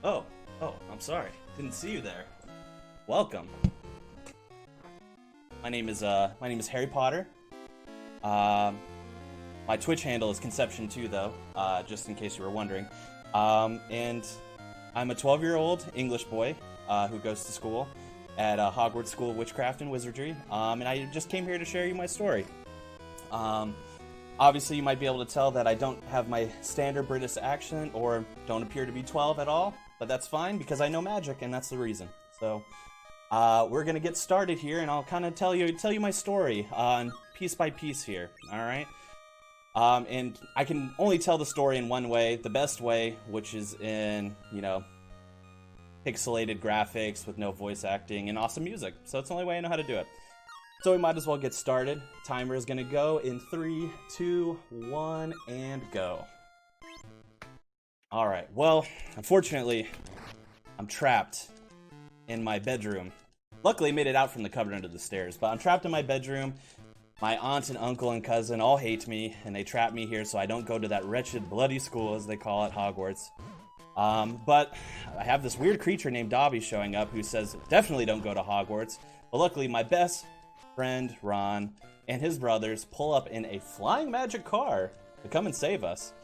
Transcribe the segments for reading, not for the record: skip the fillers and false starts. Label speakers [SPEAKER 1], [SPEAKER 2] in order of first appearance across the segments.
[SPEAKER 1] Oh, I'm sorry. Didn't see you there. Welcome. My name is Harry Potter. My Twitch handle is Conception2 though, just in case you were wondering. And I'm a 12-year-old English boy who goes to school at Hogwarts School of Witchcraft and Wizardry. And I just came here to share you my story. Obviously, you might be able to tell that I don't have my standard British accent or don't appear to be 12 at all, but that's fine because I know magic, and that's the reason. So, we're gonna get started here, and I'll kind of tell you my story piece by piece here. All right. And I can only tell the story in one way, the best way, which is in pixelated graphics with no voice acting and awesome music. So it's the only way I know how to do it. So we might as well get started. Timer is gonna go in 3, 2, 1, and go. Alright, well, unfortunately, I'm trapped in my bedroom. Luckily, I made it out from the cupboard under the stairs, but I'm trapped in my bedroom. My aunt and uncle and cousin all hate me, and they trap me here so I don't go to that wretched, bloody school, as they call it, Hogwarts. But I have this weird creature named Dobby showing up who says, definitely don't go to Hogwarts. But luckily, my best friend Ron and his brothers pull up in a flying magic car to come and save us.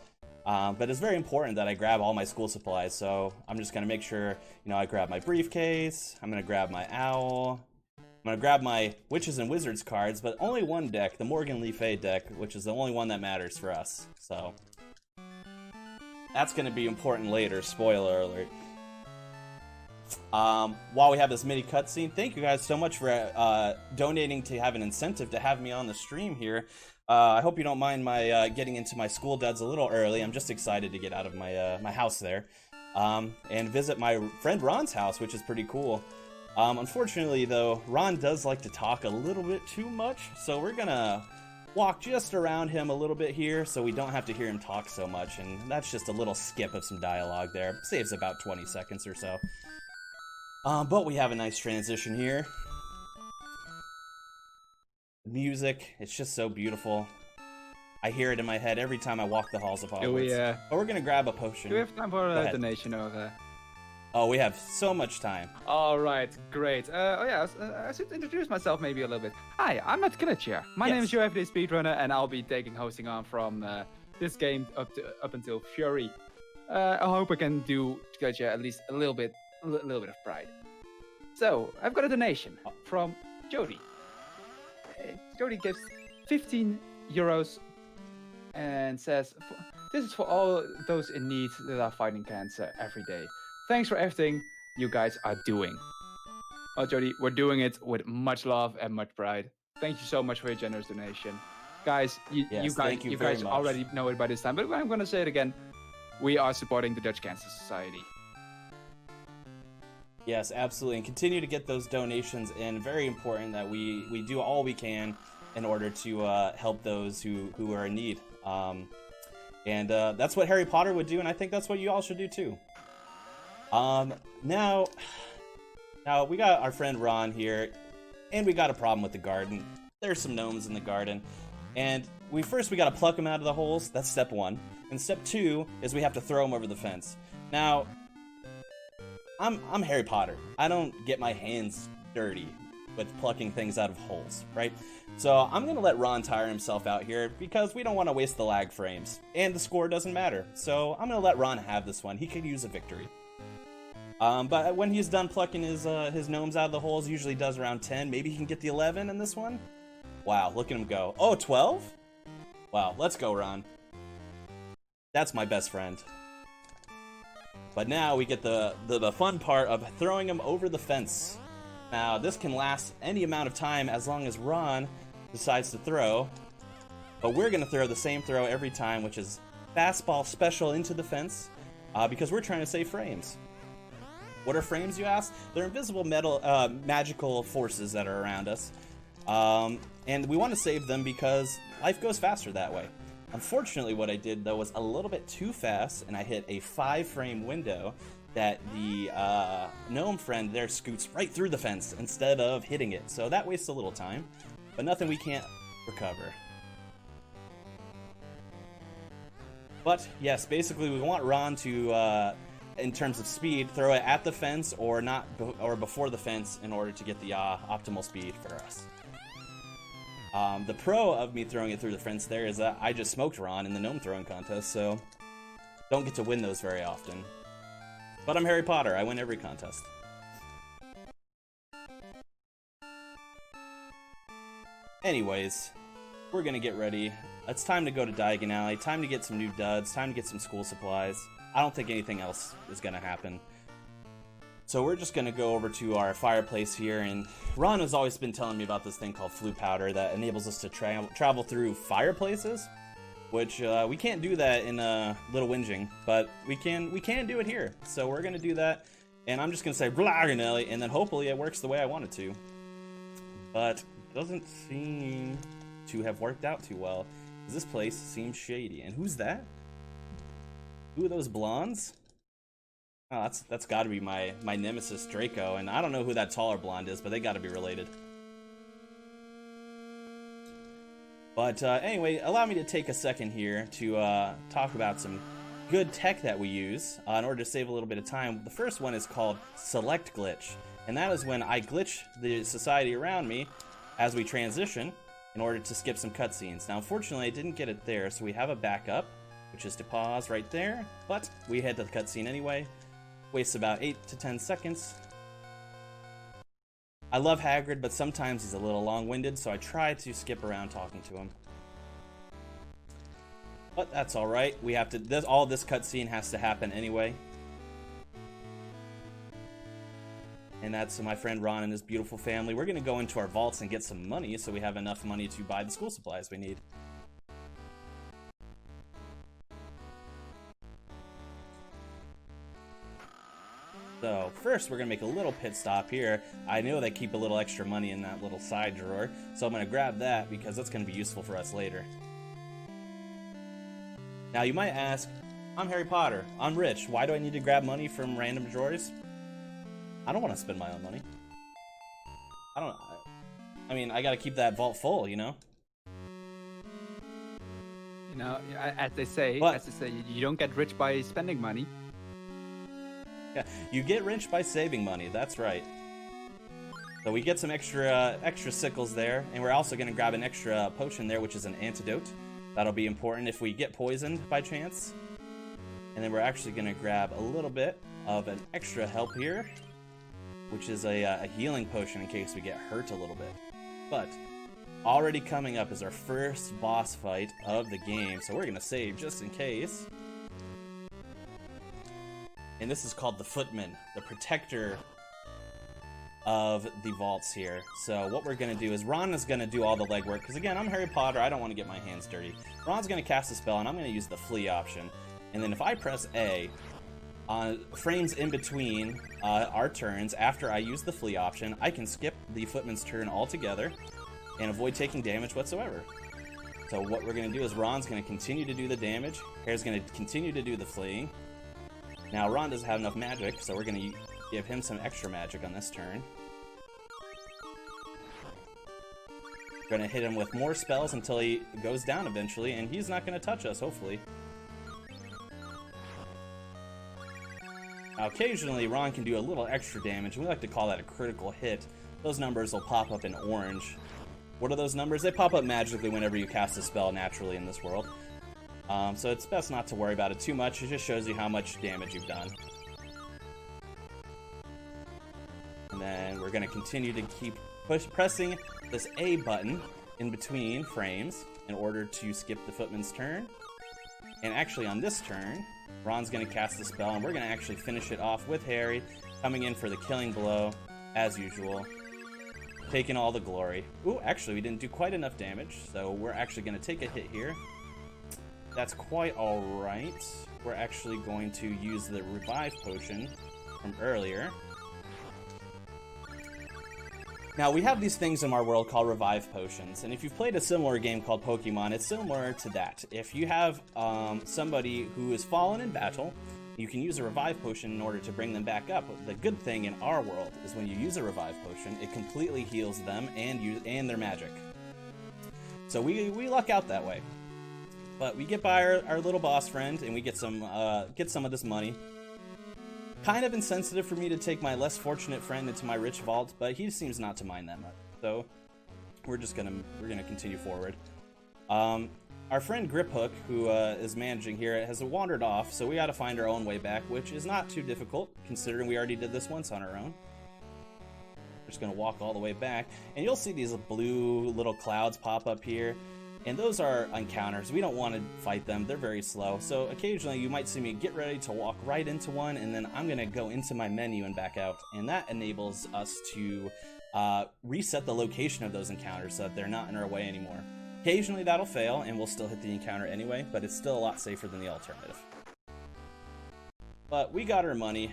[SPEAKER 1] But it's very important that I grab all my school supplies, so I'm just gonna make sure, I grab my briefcase, I'm gonna grab my owl, I'm gonna grab my Witches and Wizards cards, but only one deck, the Morgan Le Fay deck, which is the only one that matters for us, so that's gonna be important later, spoiler alert. While we have this mini cutscene, thank you guys so much for donating to have an incentive to have me on the stream here. I hope you don't mind my getting into my school duds a little early. I'm just excited to get out of my my house there and visit my friend Ron's house, which is pretty cool. Unfortunately, though, Ron does like to talk a little bit too much, so we're gonna walk just around him a little bit here so we don't have to hear him talk so much, and that's just a little skip of some dialogue there. Saves about 20 seconds or so. But we have a nice transition here. The music, it's just so beautiful. I hear it in my head every time I walk the halls of Hogwarts. But we're gonna grab a potion.
[SPEAKER 2] Do we have time for a donation or?
[SPEAKER 1] Oh, we have so much time.
[SPEAKER 2] All right, great. I should introduce myself maybe a little bit. Hi, I'm Matt Glitcher. My name is BSG Speedrunner, and I'll be taking hosting on from this game up until Fury. I hope I can do Glitcher at least a little bit of pride. So I've got a donation from Jody. Jody gives 15 euros and says, "This is for all those in need that are fighting cancer every day. Thanks for everything you guys are doing." Well, Jody, we're doing it with much love and much pride. Thank you so much for your generous donation. Guys, you guys already know it by this time, but I'm going to say it again. We are supporting the Dutch Cancer Society.
[SPEAKER 1] Yes, absolutely, and continue to get those donations in. Very important that we do all we can in order to help those who are in need. And that's what Harry Potter would do, and I think that's what you all should do too. Now we got our friend Ron here, and we got a problem with the garden. There's some gnomes in the garden, and we gotta pluck them out of the holes. That's step 1. And step 2 is we have to throw them over the fence. Now, I'm Harry Potter. I don't get my hands dirty with plucking things out of holes, right? So I'm gonna let Ron tire himself out here because we don't want to waste the lag frames, and the score doesn't matter. So I'm gonna let Ron have this one. He could use a victory. But when he's done plucking his gnomes out of the holes, usually does around 10. Maybe he can get the 11 in this one. Wow, look at him go. Oh, 12? Wow, let's go, Ron. That's my best friend. But now we get the fun part of throwing him over the fence. Now, this can last any amount of time as long as Ron decides to throw. But we're going to throw the same throw every time, which is fastball special into the fence, because we're trying to save frames. What are frames, you ask? They're invisible magical forces that are around us. And we want to save them because life goes faster that way. Unfortunately, what I did, though, was a little bit too fast, and I hit a 5-frame window that the gnome friend there scoots right through the fence instead of hitting it. So that wastes a little time, but nothing we can't recover. But yes, basically we want Ron to in terms of speed, throw it at the fence or not, or before the fence in order to get the optimal speed for us. The pro of me throwing it through the fence there is that I just smoked Ron in the gnome throwing contest, so don't get to win those very often. But I'm Harry Potter, I win every contest. Anyways, we're gonna get ready. It's time to go to Diagon Alley, time to get some new duds, time to get some school supplies. I don't think anything else is gonna happen. So we're just gonna go over to our fireplace here, and Ron has always been telling me about this thing called flue powder that enables us to travel through fireplaces, which we can't do that in Little Whinging, but we can do it here. So we're gonna do that, and I'm just gonna say Diagon Alley, and then hopefully it works the way I want it to. But it doesn't seem to have worked out too well. This place seems shady. And who's that? Who are those blondes? Oh, that's got to be my nemesis Draco, and I don't know who that taller blonde is, but they got to be related. But anyway, allow me to take a second here to talk about some good tech that we use in order to save a little bit of time. The first one is called Select Glitch, and that is when I glitch the society around me as we transition in order to skip some cutscenes. Now, unfortunately, I didn't get it there, so we have a backup, which is to pause right there, but we head to the cutscene anyway. Wastes about 8 to 10 seconds. I love Hagrid, but sometimes he's a little long-winded, so I try to skip around talking to him. But that's alright. We have to. All this cutscene has to happen anyway. And that's my friend Ron and his beautiful family. We're gonna go into our vaults and get some money, so we have enough money to buy the school supplies we need. So first we're gonna make a little pit stop here. I know they keep a little extra money in that little side drawer, so I'm gonna grab that because that's gonna be useful for us later. Now you might ask, I'm Harry Potter, I'm rich, why do I need to grab money from random drawers? I don't want to spend my own money. I mean, I gotta keep that vault full, you know?
[SPEAKER 2] You know, as they say, you don't get rich by spending money.
[SPEAKER 1] Yeah, you get rich by saving money, that's right. So we get some extra sickles there, and we're also going to grab an extra potion there, which is an antidote. That'll be important if we get poisoned by chance. And then we're actually going to grab a little bit of an extra help here, which is a healing potion in case we get hurt a little bit. But already coming up is our first boss fight of the game, so we're going to save just in case. And this is called the Footman, the protector of the vaults here. So what we're going to do is Ron is going to do all the legwork, because again, I'm Harry Potter, I don't want to get my hands dirty. Ron's going to cast a spell, and I'm going to use the flee option. And then if I press A, on frames in between our turns, after I use the flee option, I can skip the Footman's turn altogether and avoid taking damage whatsoever. So what we're going to do is Ron's going to continue to do the damage, Harry's going to continue to do the fleeing. Now, Ron doesn't have enough magic, so we're going to give him some extra magic on this turn. We're going to hit him with more spells until he goes down eventually, and he's not going to touch us, hopefully. Now, occasionally, Ron can do a little extra damage, and we like to call that a critical hit. Those numbers will pop up in orange. What are those numbers? They pop up magically whenever you cast a spell naturally in this world. So it's best not to worry about it too much. It just shows you how much damage you've done. And then we're going to continue to keep pressing this A button in between frames in order to skip the Footman's turn. And actually on this turn, Ron's going to cast the spell, and we're going to actually finish it off with Harry coming in for the killing blow, as usual. Taking all the glory. Ooh, actually we didn't do quite enough damage, so we're actually going to take a hit here. That's quite alright. We're actually going to use the revive potion from earlier. Now, we have these things in our world called revive potions, and if you've played a similar game called Pokemon, it's similar to that. If you have somebody who has fallen in battle, you can use a revive potion in order to bring them back up. The good thing in our world is when you use a revive potion, it completely heals them and their magic. So we luck out that way. But we get by our little boss friend, and we get some of this money. kind of insensitive for me to take my less fortunate friend into my rich vault, but he seems not to mind that much. So we're gonna continue forward. Our friend Griphook, who is managing here, has wandered off, so we got to find our own way back, which is not too difficult considering we already did this once on our own. We're just gonna walk all the way back, and you'll see these blue little clouds pop up here. And those are encounters. We don't want to fight them. They're very slow. So occasionally you might see me get ready to walk right into one, and then I'm going to go into my menu and back out. And that enables us to reset the location of those encounters so that they're not in our way anymore. Occasionally that'll fail, and we'll still hit the encounter anyway, but it's still a lot safer than the alternative. But we got our money.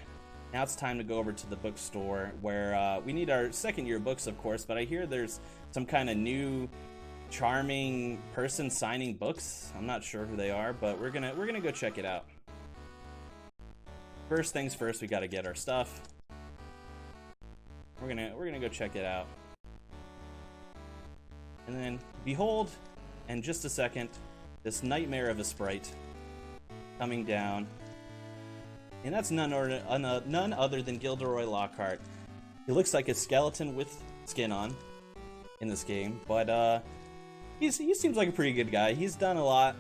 [SPEAKER 1] Now it's time to go over to the bookstore, where we need our second year books, of course, but I hear there's some kind of new charming person signing books. I'm not sure who they are, but we're gonna go check it out. First things first, we gotta get our stuff. We're gonna go check it out. And then behold, in just a second, this nightmare of a sprite coming down. And that's none other than Gilderoy Lockhart. He looks like a skeleton with skin on in this game, but he seems like a pretty good guy. He's done a lot.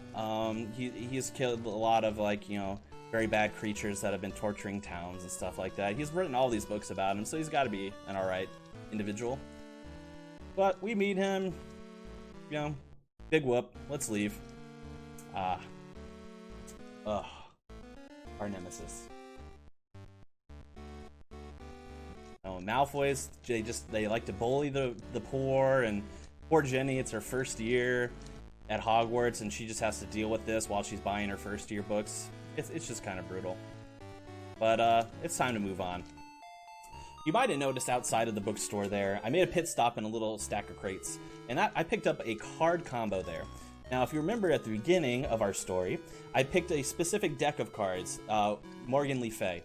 [SPEAKER 1] He's killed a lot of, like, you know, very bad creatures that have been torturing towns and stuff like that. He's written all these books about him, so he's got to be an alright individual. But we meet him, you know, big whoop. Let's leave. Our nemesis. Oh, Malfoys, they like to bully the poor, and poor Jenny, it's her first year at Hogwarts, and she just has to deal with this while she's buying her first year books. It's just kind of brutal. But it's time to move on. You might have noticed outside of the bookstore there, I made a pit stop in a little stack of crates, and I picked up a card combo there. Now, if you remember at the beginning of our story, I picked a specific deck of cards, Morgan Le Fay.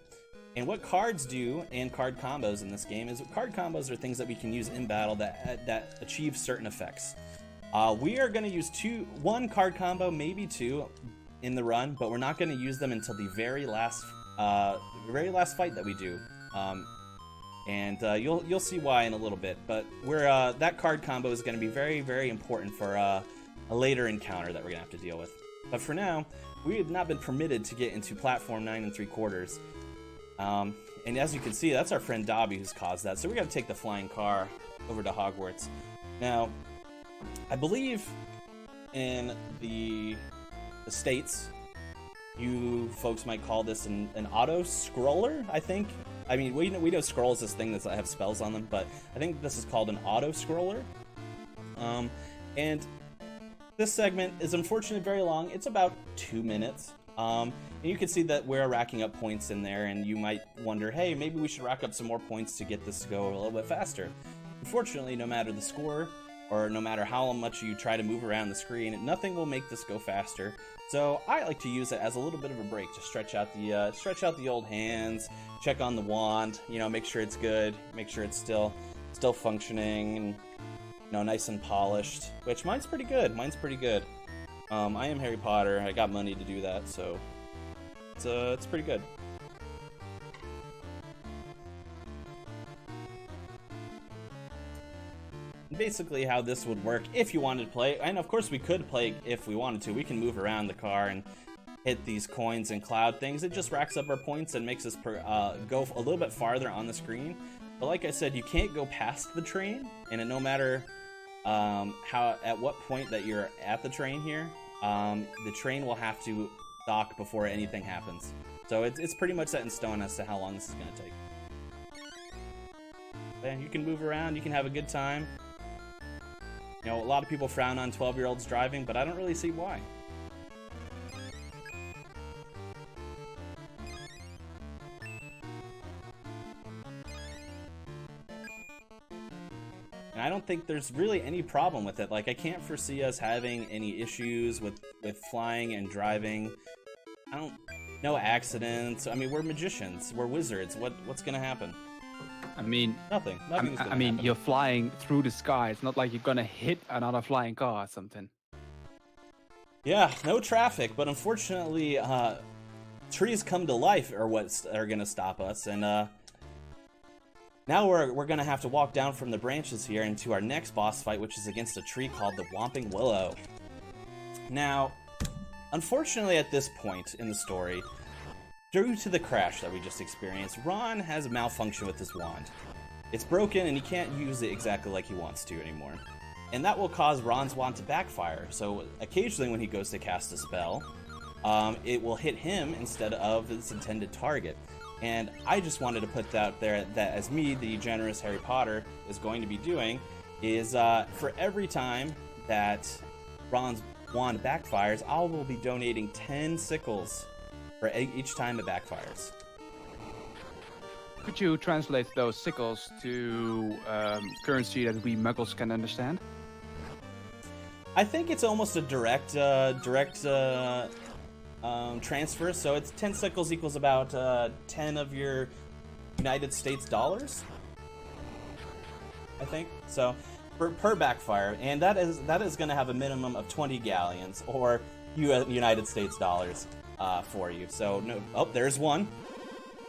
[SPEAKER 1] And what cards do, and card combos in this game, is card combos are things that we can use in battle that achieve certain effects. We are going to use one card combo, maybe two, in the run, but we're not going to use them until the very last fight that we do. You'll see why in a little bit. But that card combo is going to be very, very important for a later encounter that we're going to have to deal with. But for now, we have not been permitted to get into platform 9 3/4. And as you can see, that's our friend Dobby who's caused that. So we got to take the flying car over to Hogwarts. Now, I believe in the States, you folks might call this an auto-scroller, I think. I mean, we know scroll is this thing that have spells on them, but I think this is called an auto-scroller. And this segment is unfortunately very long. It's about 2 minutes. And you can see that we're racking up points in there, and you might wonder, hey, maybe we should rack up some more points to get this to go a little bit faster. Unfortunately, no matter the score, or no matter how much you try to move around the screen, nothing will make this go faster. So I like to use it as a little bit of a break to stretch out the old hands, check on the wand, you know, make sure it's good, make sure it's still functioning, and, you know, nice and polished. Which mine's pretty good. I am Harry Potter. I got money to do that, so it's pretty good. Basically how this would work if you wanted to play, and of course we could play if we wanted to. We can move around the car and hit these coins and cloud things. It just racks up our points and makes us go a little bit farther on the screen. But like I said, you can't go past the train, and no matter at what point that you're at the train here, the train will have to dock before anything happens. So it's pretty much set in stone as to how long this is going to take. And you can move around, you can have a good time. You know, a lot of people frown on 12-year-olds driving, but I don't really see why. And I don't think there's really any problem with it. Like, I can't foresee us having any issues with flying and driving. No accidents. I mean, we're magicians. We're wizards. What's gonna happen?
[SPEAKER 2] I mean,
[SPEAKER 1] nothing.
[SPEAKER 2] I mean, you're flying through the sky. It's not like you're gonna hit another flying car or something.
[SPEAKER 1] Yeah, no traffic, but unfortunately, trees come to life are what are gonna stop us, and now we're gonna have to walk down from the branches here into our next boss fight, which is against a tree called the Whomping Willow. Now, unfortunately at this point in the story, due to the crash that we just experienced, Ron has a malfunction with his wand. It's broken and he can't use it exactly like he wants to anymore. And that will cause Ron's wand to backfire, so occasionally when he goes to cast a spell, it will hit him instead of its intended target. And I just wanted to put that out there that as me, the generous Harry Potter, is going to be doing, is for every time that Ron's wand backfires, I will be donating 10 sickles for each time it backfires.
[SPEAKER 2] Could you translate those sickles to currency that we muggles can understand?
[SPEAKER 1] I think it's almost a direct transfer, so it's 10 sickles equals about 10 of your United States dollars, I think. So per backfire, and that is going to have a minimum of 20 galleons or United States dollars for you. So no, oh, there's one.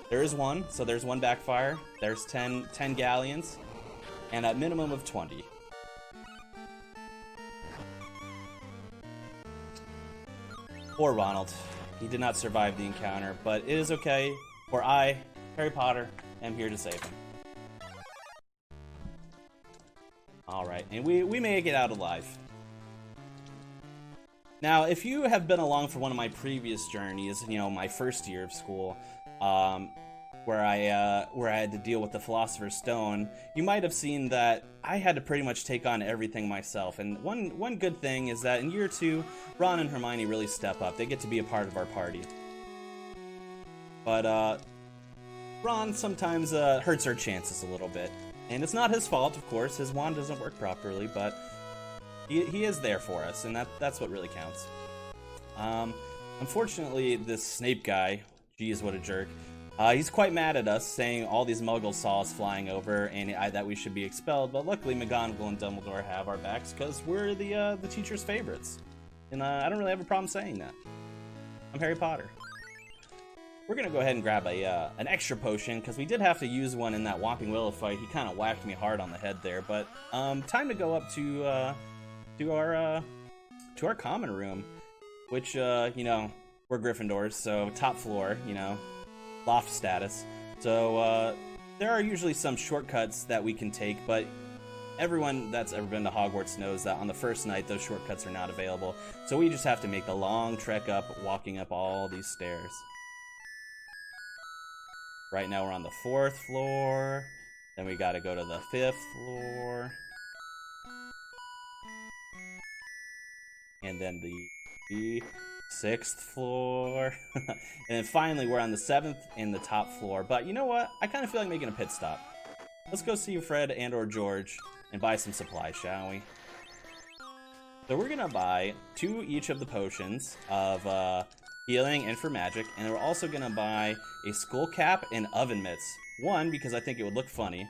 [SPEAKER 1] There is one. So there's one backfire. There's 10 galleons, and a minimum of 20. Poor Ronald. He did not survive the encounter, but it is okay, for I, Harry Potter, am here to save him. Alright, and we make it out alive. Now, if you have been along for one of my previous journeys, you know, my first year of school, where I had to deal with the Philosopher's Stone, you might have seen that I had to pretty much take on everything myself. And one good thing is that in year 2, Ron and Hermione really step up. They get to be a part of our party. But Ron sometimes hurts our chances a little bit. And it's not his fault, of course. His wand doesn't work properly, but he is there for us, and that's what really counts. Unfortunately, this Snape guy, geez, what a jerk, he's quite mad at us, saying all these muggles saw us flying over and that we should be expelled, but luckily McGonagall and Dumbledore have our backs because we're the teacher's favorites. And I don't really have a problem saying that. I'm Harry Potter. We're going to go ahead and grab an extra potion, because we did have to use one in that Whomping Willow fight. He kind of whacked me hard on the head there, but time to go up to our common room, which, you know, we're Gryffindors, so top floor, you know, loft status. So there are usually some shortcuts that we can take, but everyone that's ever been to Hogwarts knows that on the first night those shortcuts are not available. So we just have to make the long trek up, walking up all these stairs. Right now we're on the 4th floor, then we gotta go to the 5th floor, and then the 6th floor, and then finally we're on the 7th and the top floor. But you know what? I kind of feel like making a pit stop. Let's go see Fred and or George and buy some supplies, shall we? So we're gonna buy 2 each of the potions of healing and for magic, and we're also gonna buy a skull cap and oven mitts. 1, because I think it would look funny,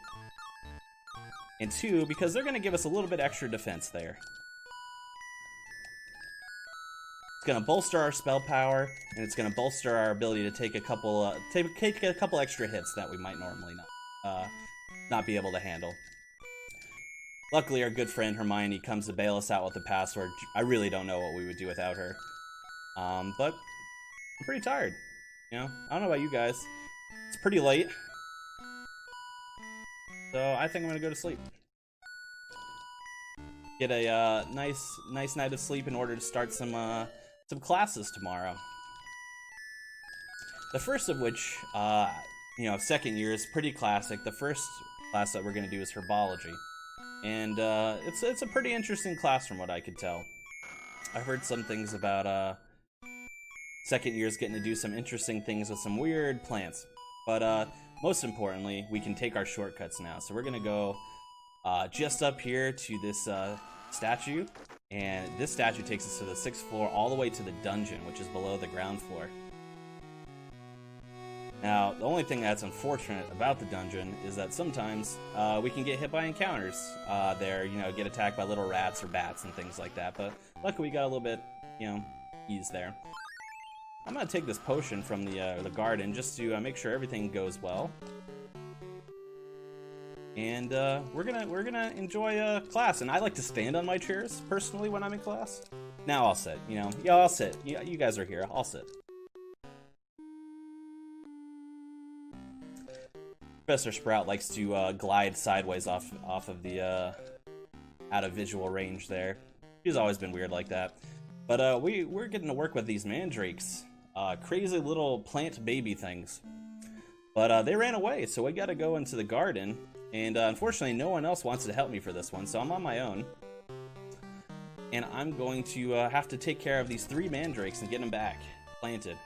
[SPEAKER 1] and 2, because they're gonna give us a little bit extra defense there. It's gonna bolster our spell power, and it's gonna bolster our ability to take a couple extra hits that we might normally not be able to handle. Luckily, our good friend Hermione comes to bail us out with the password. I really don't know what we would do without her. But I'm pretty tired. You know, I don't know about you guys. It's pretty late, so I think I'm gonna go to sleep. Get a nice night of sleep in order to start some classes tomorrow. The first of which, you know, second year is pretty classic. The first class that we're gonna do is herbology, and it's a pretty interesting class from what I could tell. I heard some things about second year's getting to do some interesting things with some weird plants. But most importantly, we can take our shortcuts now. So we're gonna go just up here to this statue, and this statue takes us to the 6th floor all the way to the dungeon, which is below the ground floor. Now, the only thing that's unfortunate about the dungeon is that sometimes we can get hit by encounters there, you know, get attacked by little rats or bats and things like that. But luckily we got a little bit, you know, ease there. I'm gonna take this potion from the garden just to make sure everything goes well. And we're gonna enjoy class. And I like to stand on my chairs personally when I'm in class. Now I'll sit. You know, yeah, I'll sit. Yeah, you guys are here. I'll sit. Professor Sprout likes to glide sideways off of the out of visual range there. He's always been weird like that. But we're getting to work with these mandrakes, crazy little plant baby things. But they ran away, so we got to go into the garden. And unfortunately, no one else wants to help me for this one, so I'm on my own. And I'm going to have to take care of these 3 mandrakes and get them back planted.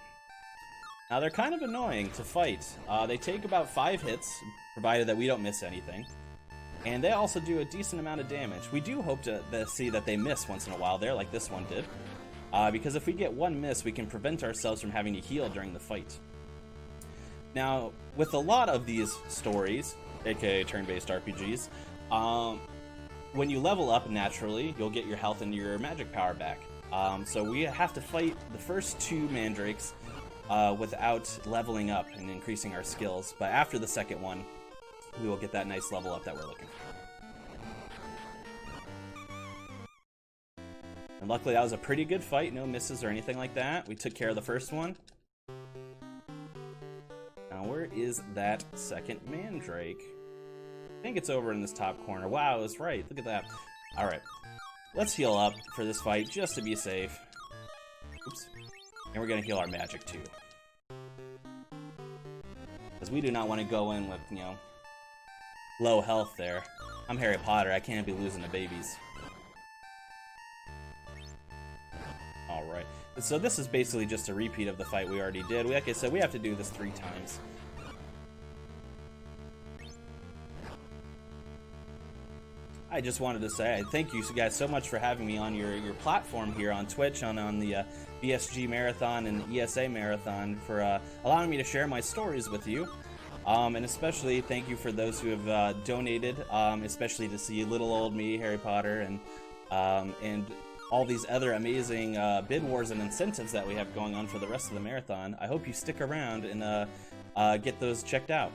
[SPEAKER 1] Now, they're kind of annoying to fight. They take about 5 hits, provided that we don't miss anything. And they also do a decent amount of damage. We do hope to see that they miss once in a while there, like this one did. Because if we get 1 miss, we can prevent ourselves from having to heal during the fight. Now, with a lot of these stories, aka turn-based RPGs, when you level up naturally, you'll get your health and your magic power back. So we have to fight the first 2 mandrakes without leveling up and increasing our skills. But after the second one, we will get that nice level up that we're looking for. And luckily that was a pretty good fight, no misses or anything like that. We took care of the first one. Now where is that second mandrake? I think it's over in this top corner. Wow, I was right. Look at that. Alright. Let's heal up for this fight just to be safe. Oops. And we're gonna heal our magic too. Because we do not want to go in with, you know, low health there. I'm Harry Potter, I can't be losing to babies. Alright. So this is basically just a repeat of the fight we already did. Like I said, we have to do this 3 times. I just wanted to say thank you guys so much for having me on your platform here on Twitch, on the BSG Marathon and ESA Marathon, for allowing me to share my stories with you. And especially thank you for those who have donated, especially to see little old me, Harry Potter, and all these other amazing bid wars and incentives that we have going on for the rest of the marathon. I hope you stick around and get those checked out.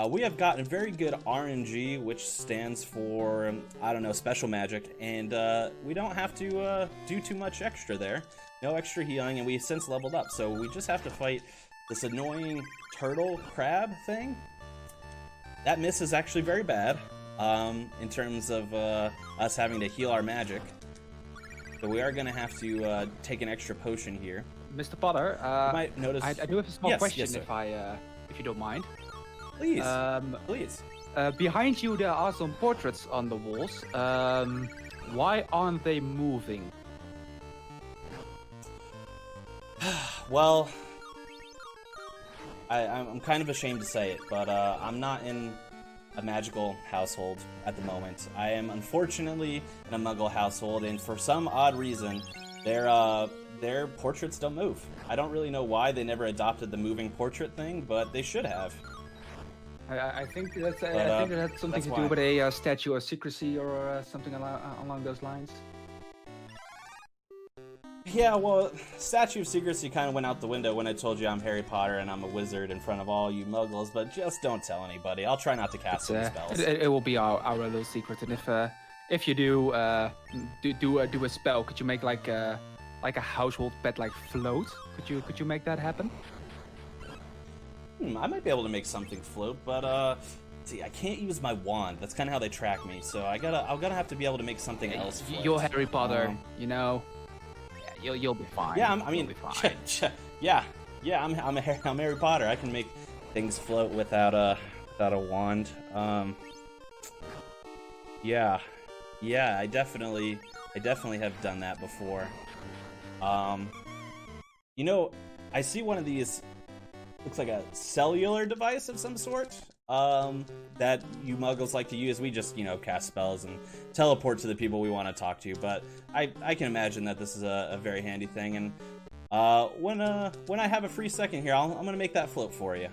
[SPEAKER 1] We have gotten very good RNG, which stands for, I don't know, special magic, and we don't have to do too much extra there. No extra healing, and we since leveled up, so we just have to fight this annoying turtle crab thing. That miss is actually very bad in terms of us having to heal our magic. So we are going to have to take an extra potion here.
[SPEAKER 2] Mr. Potter,
[SPEAKER 1] you might notice...
[SPEAKER 2] I do have a small question,
[SPEAKER 1] yes,
[SPEAKER 2] if you don't mind.
[SPEAKER 1] Please, please.
[SPEAKER 2] Behind you, there are some portraits on the walls. Why aren't they moving?
[SPEAKER 1] Well, I'm kind of ashamed to say it, but I'm not in a magical household at the moment. I am unfortunately in a Muggle household, and for some odd reason, their portraits don't move. I don't really know why they never adopted the moving portrait thing, but they should have.
[SPEAKER 2] I think that's I think it had something to do with a statue of secrecy or something along those lines.
[SPEAKER 1] Yeah, well, Statue of Secrecy kind of went out the window when I told you I'm Harry Potter and I'm a wizard in front of all you muggles, but just don't tell anybody. I'll try not to cast any spells.
[SPEAKER 2] It will be our little secret, and if you do a spell, could you make like a household pet like float? Could you make that happen?
[SPEAKER 1] I might be able to make something float, but see, I can't use my wand. That's kind of how they track me, so I'm gonna have to be able to make something else float.
[SPEAKER 2] You're Harry Potter, you know. Yeah, you'll be fine.
[SPEAKER 1] Yeah, I mean, yeah, I'm Harry Potter. I can make things float without a wand. Yeah, I definitely have done that before. You know, I see one of these. Looks like a cellular device of some sort that you muggles like to use. We just, cast spells and teleport to the people we want to talk to, but I can imagine that this is a very handy thing, and when I have a free second here, I'm gonna make that float for you.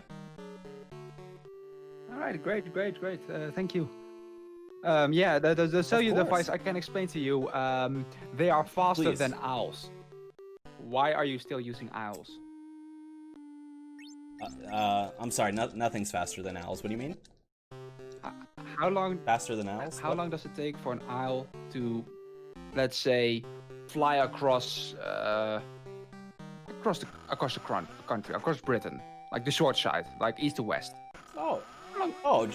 [SPEAKER 2] All right, great. Thank you. Yeah, the cellular device I can explain to you. They are faster than owls. why are you still using owls?
[SPEAKER 1] I'm sorry, nothing's faster than owls. What do you mean?
[SPEAKER 2] How long?
[SPEAKER 1] Faster than owls?
[SPEAKER 2] How long does it take for an owl to, let's say, fly across the country, across Britain, like the short side, like east to west?
[SPEAKER 1] Oh,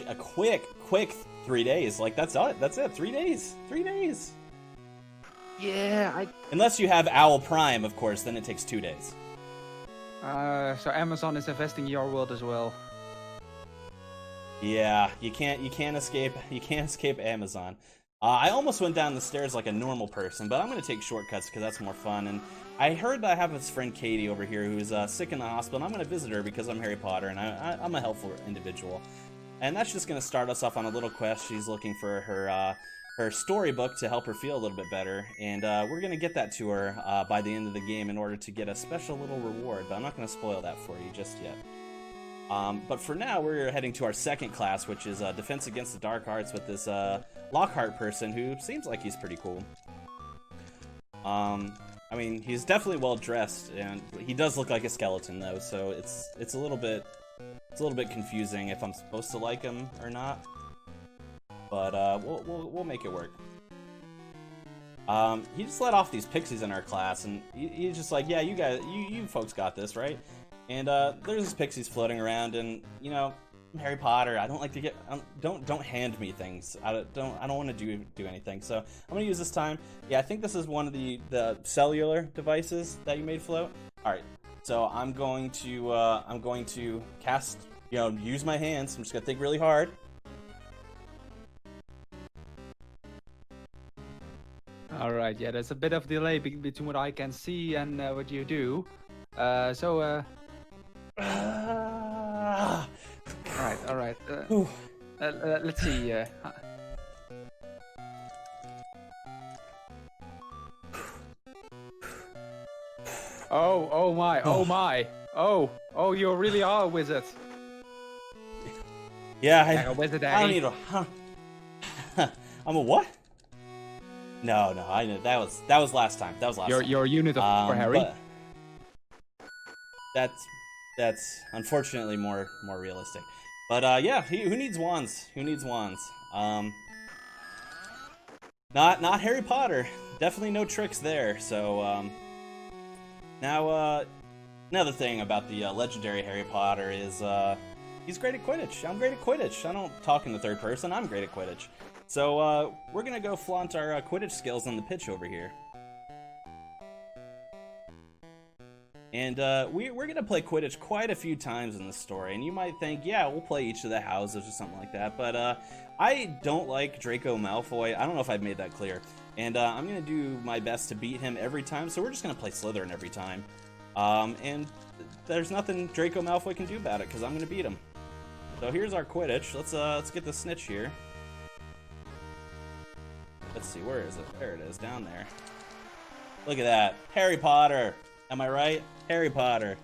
[SPEAKER 1] a quick 3 days. Like that's it. 3 days. 3 days.
[SPEAKER 2] Yeah,
[SPEAKER 1] Unless you have Owl Prime, of course, then it takes 2 days.
[SPEAKER 2] So Amazon is investing in your world as well.
[SPEAKER 1] Yeah, you can't escape Amazon. I almost went down the stairs like a normal person, but I'm gonna take shortcuts because that's more fun. And I heard that I have this friend Katie over here who's sick in the hospital, and I'm gonna visit her because I'm Harry Potter and I'm a helpful individual. And that's just gonna start us off on a little quest. She's looking for her storybook to help her feel a little bit better, and we're gonna get that to her by the end of the game in order to get a special little reward. But I'm not gonna spoil that for you just yet. But for now, we're heading to our second class, which is Defense Against the Dark Arts with this Lockhart person who seems like he's pretty cool. I mean, he's definitely well dressed, and he does look like a skeleton though, so it's a little bit confusing if I'm supposed to like him or not. But we'll make it work. He just let off these pixies in our class, and he's just like, yeah, you folks got this, right? And there's these pixies floating around, and you know, I'm Harry Potter. I don't like to get don't hand me things. I don't want to do anything. So I'm gonna use this time. Yeah, I think this is one of the cellular devices that you made float. All right, so I'm going to cast. Use my hands. I'm just gonna think really hard.
[SPEAKER 2] All right, yeah, there's a bit of delay between what I can see and what you do. All right. Let's see. Oh my. Oh, you really are a wizard.
[SPEAKER 1] Yeah,
[SPEAKER 2] a wizard.
[SPEAKER 1] I don't need a. I'm a what? No, I know that was last time. That was last time.
[SPEAKER 2] Your unit for Harry.
[SPEAKER 1] That's unfortunately more realistic. But yeah, who needs wands? Who needs wands? Not Harry Potter. Definitely no tricks there. So now another thing about the legendary Harry Potter is he's great at Quidditch. I'm great at Quidditch. I don't talk in the third person. I'm great at Quidditch. So we're gonna go flaunt our Quidditch skills on the pitch over here. And we're going to play Quidditch quite a few times in the story, and you might think, yeah, we'll play each of the houses or something like that, but I don't like Draco Malfoy. I don't know if I've made that clear, and I'm going to do my best to beat him every time, so we're just going to play Slytherin every time. And there's nothing Draco Malfoy can do about it, because I'm going to beat him. So here's our Quidditch. Let's get the snitch here. Let's see, where is it? There it is, down there. Look at that. Harry Potter! Am I right? Harry Potter.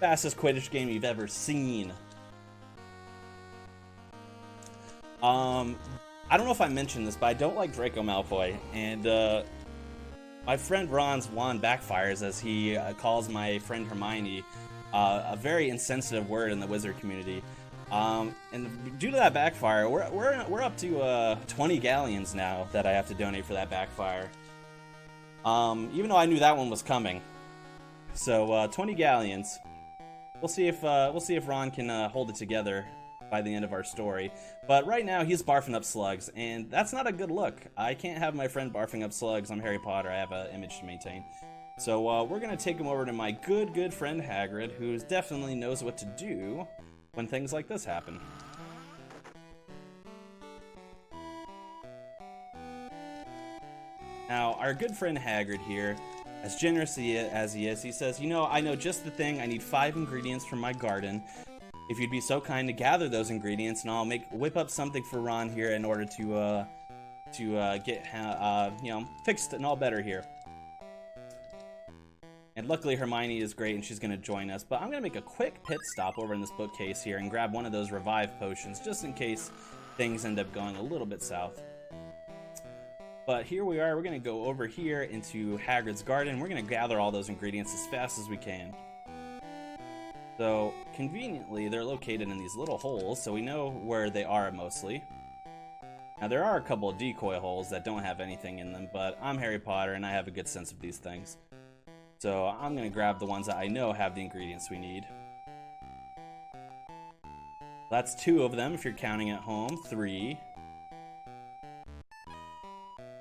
[SPEAKER 1] Fastest Quidditch game you've ever seen. I don't know if I mentioned this, but I don't like Draco Malfoy, and my friend Ron's wand backfires as he calls my friend Hermione a very insensitive word in the wizard community. And due to that backfire, we're up to 20 galleons now that I have to donate for that backfire. Even though I knew that one was coming. So 20 galleons. We'll see if Ron can hold it together by the end of our story. But right now he's barfing up slugs, and that's not a good look. I can't have my friend barfing up slugs. I'm Harry Potter. I have an image to maintain. So we're gonna take him over to my good friend Hagrid, who definitely knows what to do when things like this happen. Now, our good friend Hagrid here, as generous as he is, he says, I know just the thing. I need 5 ingredients from my garden. If you'd be so kind to gather those ingredients, and I'll whip up something for Ron here in order to get fixed and all better here. And luckily Hermione is great and she's going to join us, but I'm going to make a quick pit stop over in this bookcase here and grab one of those revive potions just in case things end up going a little bit south. But here we are, we're going to go over here into Hagrid's garden. We're going to gather all those ingredients as fast as we can. So, conveniently, they're located in these little holes, so we know where they are mostly. Now, there are a couple of decoy holes that don't have anything in them, but I'm Harry Potter and I have a good sense of these things. So, I'm going to grab the ones that I know have the ingredients we need. That's 2 of them if you're counting at home. 3.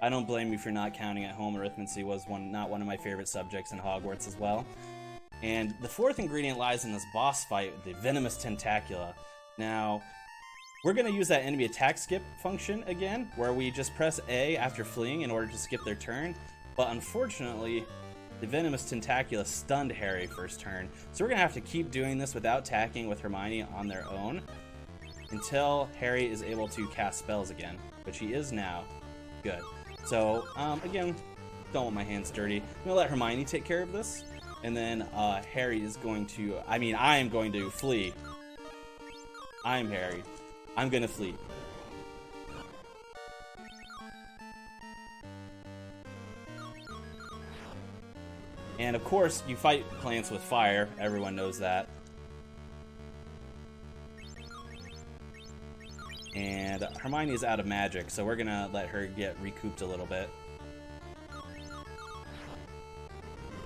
[SPEAKER 1] I don't blame you for not counting at home. Arithmancy was not one of my favorite subjects in Hogwarts as well. And the 4th ingredient lies in this boss fight with the Venomous Tentacula. Now, we're going to use that enemy attack skip function again, where we just press A after fleeing in order to skip their turn. But unfortunately, the Venomous Tentacula stunned Harry first turn. So we're going to have to keep doing this without attacking with Hermione on their own until Harry is able to cast spells again, which he is now. Good. So, again, don't want my hands dirty. I'm going to let Hermione take care of this. And then Harry is going to, I am going to flee. I'm Harry. I'm going to flee. And of course, you fight plants with fire. Everyone knows that. And Hermione is out of magic, so we're going to let her get recouped a little bit.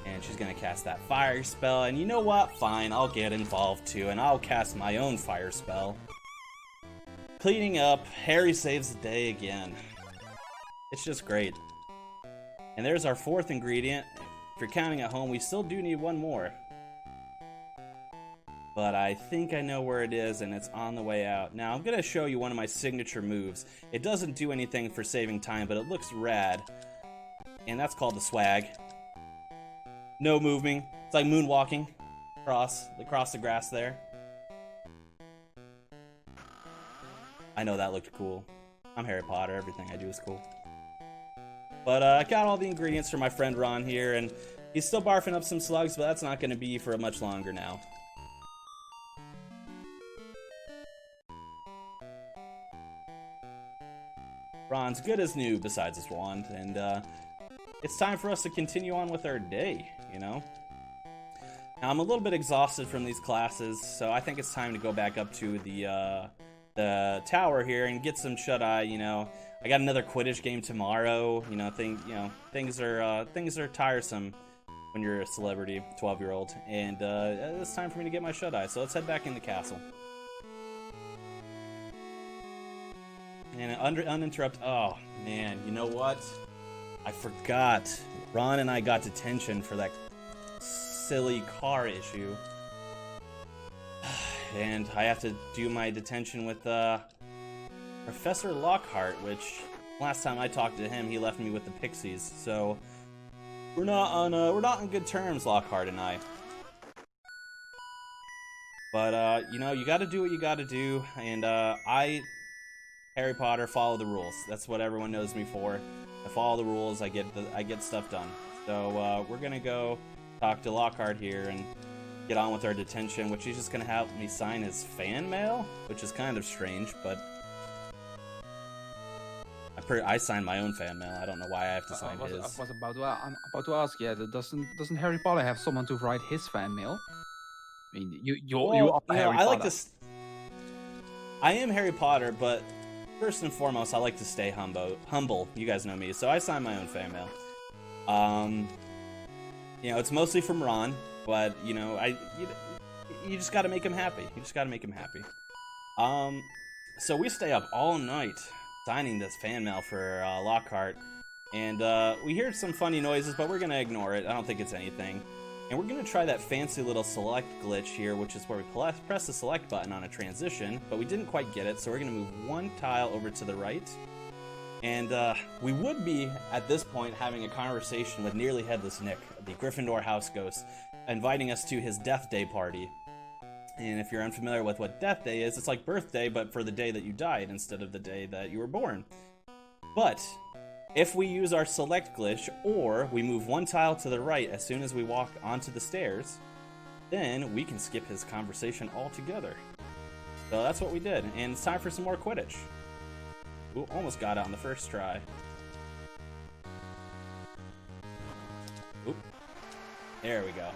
[SPEAKER 1] And she's going to cast that fire spell. And you know what? Fine, I'll get involved too. And I'll cast my own fire spell. Cleaning up, Harry saves the day again. It's just great. And there's our 4th ingredient. If you're counting at home, we still do need 1 more. But I think I know where it is, and it's on the way out. Now, I'm going to show you one of my signature moves. It doesn't do anything for saving time, but it looks rad. And that's called the swag. No moving. It's like moonwalking across the grass there. I know that looked cool. I'm Harry Potter. Everything I do is cool. But I got all the ingredients for my friend Ron here, and he's still barfing up some slugs, but that's not going to be for much longer now. Ron's good as new besides his wand, and it's time for us to continue on with our day, you know? Now, I'm a little bit exhausted from these classes, so I think it's time to go back up to the tower here and get some shut-eye, you know? I got another Quidditch game tomorrow, things are tiresome when you're a celebrity, 12-year-old, and it's time for me to get my shut-eye, so let's head back in the castle. And uninterrupted. Oh man, you know what? I forgot. Ron and I got detention for that silly car issue, and I have to do my detention with Professor Lockhart. Which last time I talked to him, he left me with the Pixies. So we're not on good terms, Lockhart and I. But you got to do what you got to do, and Harry Potter, follow the rules. That's what everyone knows me for. I follow the rules. I get stuff done. So we're gonna go talk to Lockhart here and get on with our detention, which he's just gonna have me sign his fan mail, which is kind of strange, but I signed my own fan mail. I don't know why I have to sign his.
[SPEAKER 2] I was about to ask. Yeah, doesn't Harry Potter have someone to write his fan mail? I mean, you are Harry Potter.
[SPEAKER 1] I am Harry Potter, but first and foremost, I like to stay humble. You guys know me, so I sign my own fan mail. It's mostly from Ron, but you just got to make him happy. You just got to make him happy. So we stay up all night signing this fan mail for Lockhart, and we hear some funny noises, but we're gonna ignore it. I don't think it's anything. And we're going to try that fancy little select glitch here, which is where we press the select button on a transition, but we didn't quite get it, so we're going to move 1 tile over to the right. And we would be, at this point, having a conversation with Nearly Headless Nick, the Gryffindor house ghost, inviting us to his Death Day party. And if you're unfamiliar with what Death Day is, it's like birthday, but for the day that you died instead of the day that you were born. But if we use our select glitch, or we move 1 tile to the right as soon as we walk onto the stairs, then we can skip his conversation altogether. So that's what we did, and it's time for some more Quidditch. Ooh, almost got it on the first try. There we go.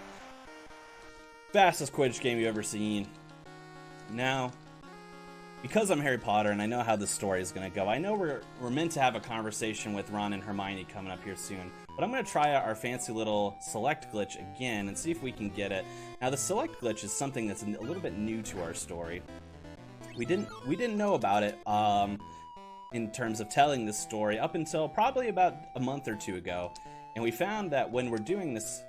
[SPEAKER 1] Fastest Quidditch game you've ever seen. Now, because I'm Harry Potter and I know how this story is going to go, I know we're meant to have a conversation with Ron and Hermione coming up here soon. But I'm going to try out our fancy little select glitch again and see if we can get it. Now, the select glitch is something that's a little bit new to our story. We didn't know about it in terms of telling this story up until probably about a month or two ago. And we found that when we're doing this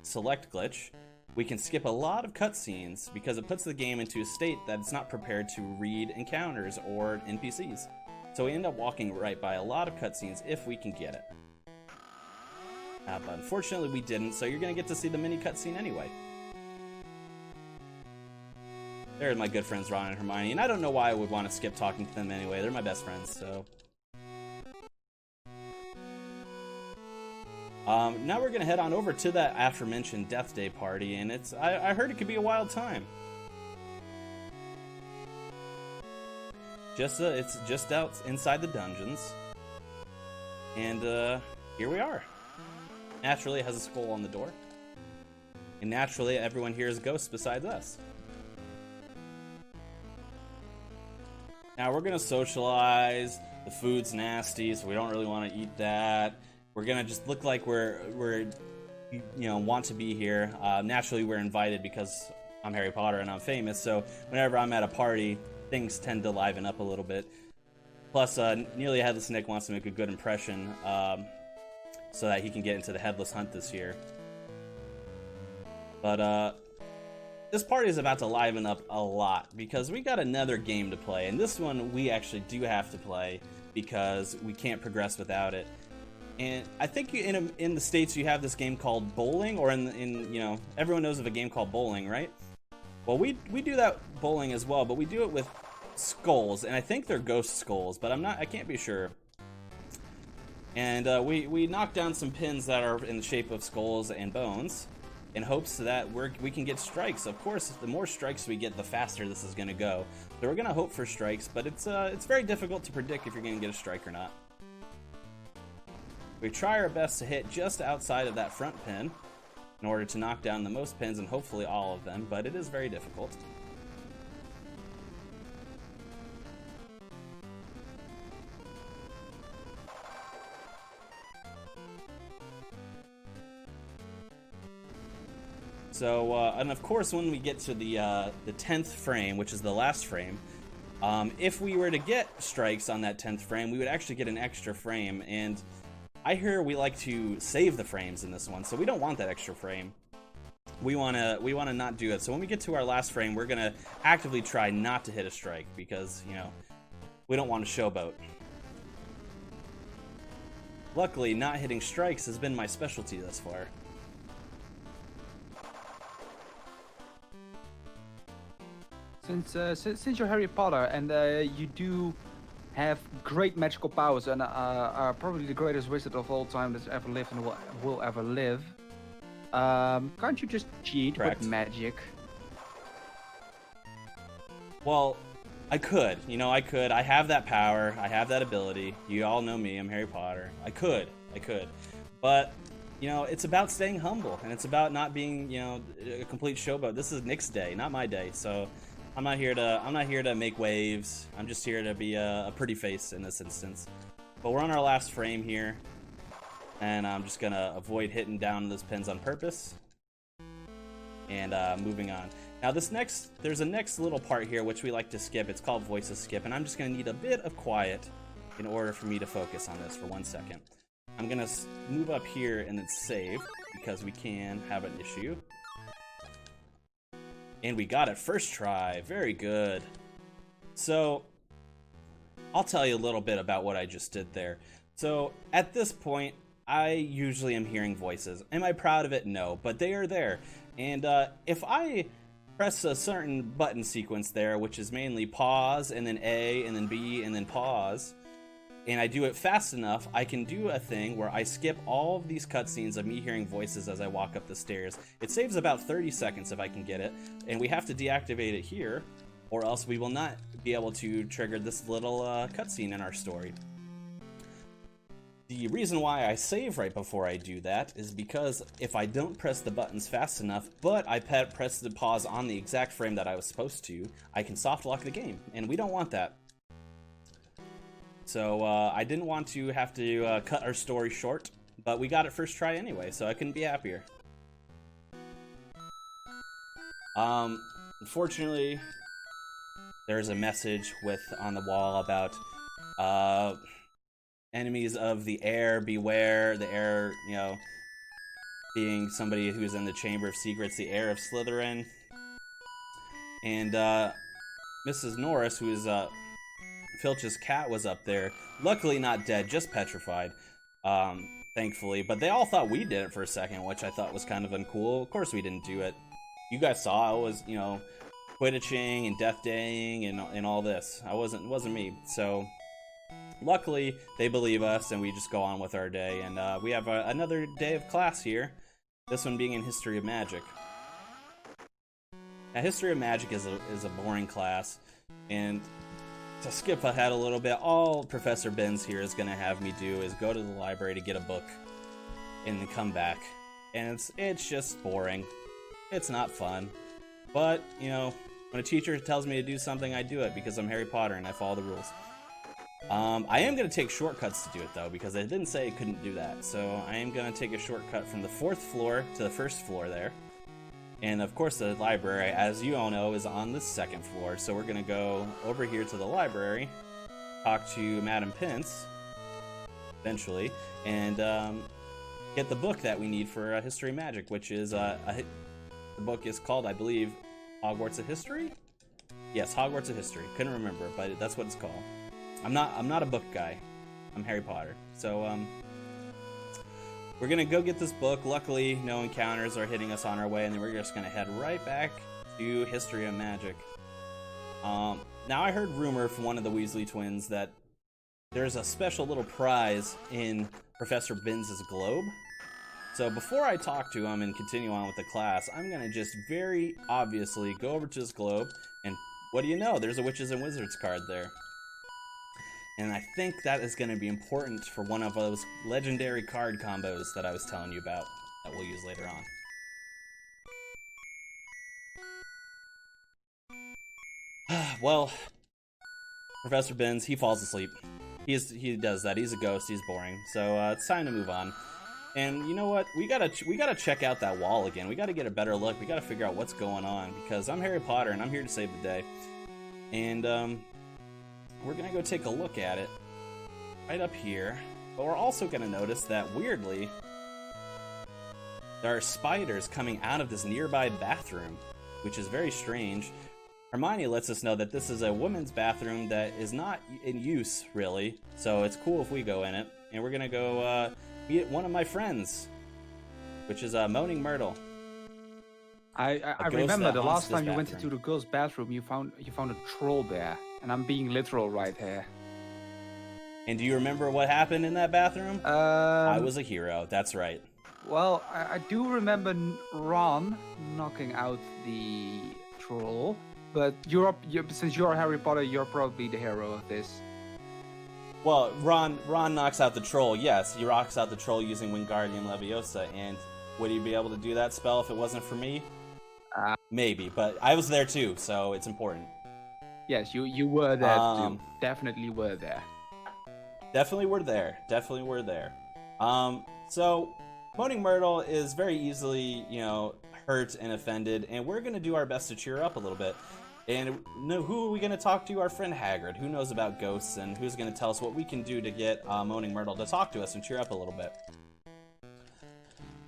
[SPEAKER 1] select glitch, we can skip a lot of cutscenes because it puts the game into a state that it's not prepared to read encounters or NPCs. So we end up walking right by a lot of cutscenes if we can get it. But unfortunately we didn't, so you're going to get to see the mini cutscene anyway. They're my good friends Ron and Hermione, and I don't know why I would want to skip talking to them anyway. They're my best friends, so... now we're gonna head on over to that aforementioned Death Day party, and I heard it could be a wild time. It's just out inside the dungeons, and here we are. Naturally, it has a skull on the door, and naturally, everyone here is ghosts besides us. Now we're gonna socialize. The food's nasty, so we don't really want to eat that. We're gonna just look like we're want to be here. Naturally, we're invited because I'm Harry Potter and I'm famous. So whenever I'm at a party, things tend to liven up a little bit. Plus, Nearly Headless Nick wants to make a good impression, so that he can get into the Headless Hunt this year. But this party is about to liven up a lot because we got another game to play, and this one we actually do have to play because we can't progress without it. And I think in the States you have this game called bowling, or in everyone knows of a game called bowling, right? Well, we do that bowling as well, but we do it with skulls, and I think they're ghost skulls, but I can't be sure. And we knock down some pins that are in the shape of skulls and bones in hopes that we can get strikes. Of course, the more strikes we get, the faster this is going to go. So we're going to hope for strikes, but it's very difficult to predict if you're going to get a strike or not. We try our best to hit just outside of that front pin in order to knock down the most pins and hopefully all of them, but it is very difficult. So, and of course when we get to the 10th frame, which is the last frame, if we were to get strikes on that 10th frame, we would actually get an extra frame, and I hear we like to save the frames in this one, so we don't want that extra frame. We wanna not do it. So when we get to our last frame, we're gonna actively try not to hit a strike because, we don't want to showboat. Luckily, not hitting strikes has been my specialty thus far.
[SPEAKER 2] Since you're Harry Potter and you do have great magical powers and are probably the greatest wizard of all time that's ever lived and will ever live, can't you just cheat with magic?
[SPEAKER 1] Well, I could. I have that power. I have that ability. You all know me. I'm Harry Potter. I could. But, it's about staying humble, and it's about not being, a complete showboat. This is Nick's day, not my day, so... I'm not here to make waves. I'm just here to be a pretty face in this instance. But we're on our last frame here, and I'm just gonna avoid hitting down those pins on purpose. And moving on. Now there's a next little part here which we like to skip. It's called Voices Skip, and I'm just gonna need a bit of quiet in order for me to focus on this for 1 second. I'm gonna move up here and then save because we can have an issue. And we got it first try. Very good. So, I'll tell you a little bit about what I just did there. So, at this point, I usually am hearing voices. Am I proud of it? No, but they are there. And if I press a certain button sequence there, which is mainly pause, and then A, and then B, and then pause, and I do it fast enough, I can do a thing where I skip all of these cutscenes of me hearing voices as I walk up the stairs. It saves about 30 seconds if I can get it, and we have to deactivate it here, or else we will not be able to trigger this little cutscene in our story. The reason why I save right before I do that is because if I don't press the buttons fast enough, but I press the pause on the exact frame that I was supposed to, I can soft lock the game, and we don't want that. So I didn't want to have to cut our story short, but we got it first try anyway, so I couldn't be happier. Unfortunately, there's a message on the wall about enemies of the air, beware. The air, you know, being somebody who's in the Chamber of Secrets, the heir of Slytherin. And Mrs. Norris, who is Filch's cat, was up there. Luckily not dead, just petrified, thankfully. But they all thought we did it for a second, which I thought was kind of uncool. Of course we didn't do it. You guys saw I was, you know, Quidditching and Death Daying and all this. It wasn't me. So luckily they believe us, and we just go on with our day. And we have another day of class here. This one being in History of Magic. Now, History of Magic is a boring class, and to skip ahead a little bit, all Professor Benz here is going to have me do is go to the library to get a book and then come back. And it's just boring. It's not fun. But, you know, when a teacher tells me to do something, I do it because I'm Harry Potter and I follow the rules. I am going to take shortcuts to do it, though, because I didn't say I couldn't do that. So I am going to take a shortcut from the 4th floor to the 1st floor there. And, of course, the library, as you all know, is on the 2nd floor. So we're going to go over here to the library, talk to Madam Pince, eventually, and get the book that we need for History of Magic, which is, the book is called, I believe, Hogwarts of History? Yes, Hogwarts of History. Couldn't remember, but that's what it's called. I'm not a book guy. I'm Harry Potter. So, we're gonna go get this book. Luckily, no encounters are hitting us on our way, and then we're just gonna head right back to History of Magic. Now, I heard rumor from one of the Weasley twins that there's a special little prize in Professor Binns' globe. So before I talk to him and continue on with the class, I'm gonna just very obviously go over to his globe, and what do you know? There's a Witches and Wizards card there. And I think that is going to be important for one of those legendary card combos that I was telling you about that we'll use later on. Well, Professor Binns, he falls asleep. He does that. He's a ghost. He's boring. So it's time to move on. And you know what? We gotta check out that wall again. We gotta get a better look. We gotta figure out what's going on, because I'm Harry Potter and I'm here to save the day. And we're gonna go take a look at it right up here. But we're also gonna notice that, weirdly, there are spiders coming out of this nearby bathroom, which is very strange. Hermione lets us know that this is a women's bathroom that is not in use, really, so it's cool if we go in it. And we're gonna go meet one of my friends, which is Moaning Myrtle.
[SPEAKER 2] I remember the last time you went into the girls' bathroom, you found a troll there, and I'm being literal right here.
[SPEAKER 1] And do you remember what happened in that bathroom? I was a hero. That's right.
[SPEAKER 2] Well, I do remember Ron knocking out the troll, but since you're Harry Potter, you're probably the hero of this.
[SPEAKER 1] Well, Ron knocks out the troll. Yes, he knocks out the troll using Wingardium Leviosa, and would he be able to do that spell if it wasn't for me? Maybe, but I was there too, so it's important.
[SPEAKER 2] Yes, you were there too. Definitely were there.
[SPEAKER 1] Definitely were there. Definitely were there. So, Moaning Myrtle is very easily, hurt and offended, and we're going to do our best to cheer her up a little bit. And who are we going to talk to? Our friend Hagrid, who knows about ghosts, and who's going to tell us what we can do to get Moaning Myrtle to talk to us and cheer up a little bit.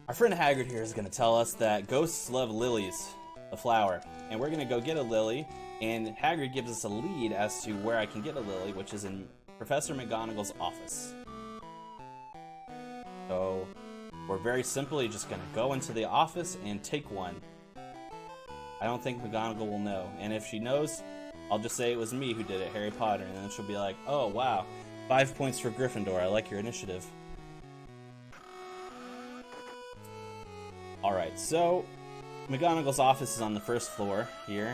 [SPEAKER 1] Our friend Hagrid here is going to tell us that ghosts love lilies, the flower, and we're going to go get a lily, and Hagrid gives us a lead as to where I can get a lily, which is in Professor McGonagall's office. So, we're very simply just going to go into the office and take one. I don't think McGonagall will know, and if she knows, I'll just say it was me who did it, Harry Potter, and then she'll be like, oh wow, 5 points for Gryffindor, I like your initiative. Alright, so McGonagall's office is on the 1st floor here,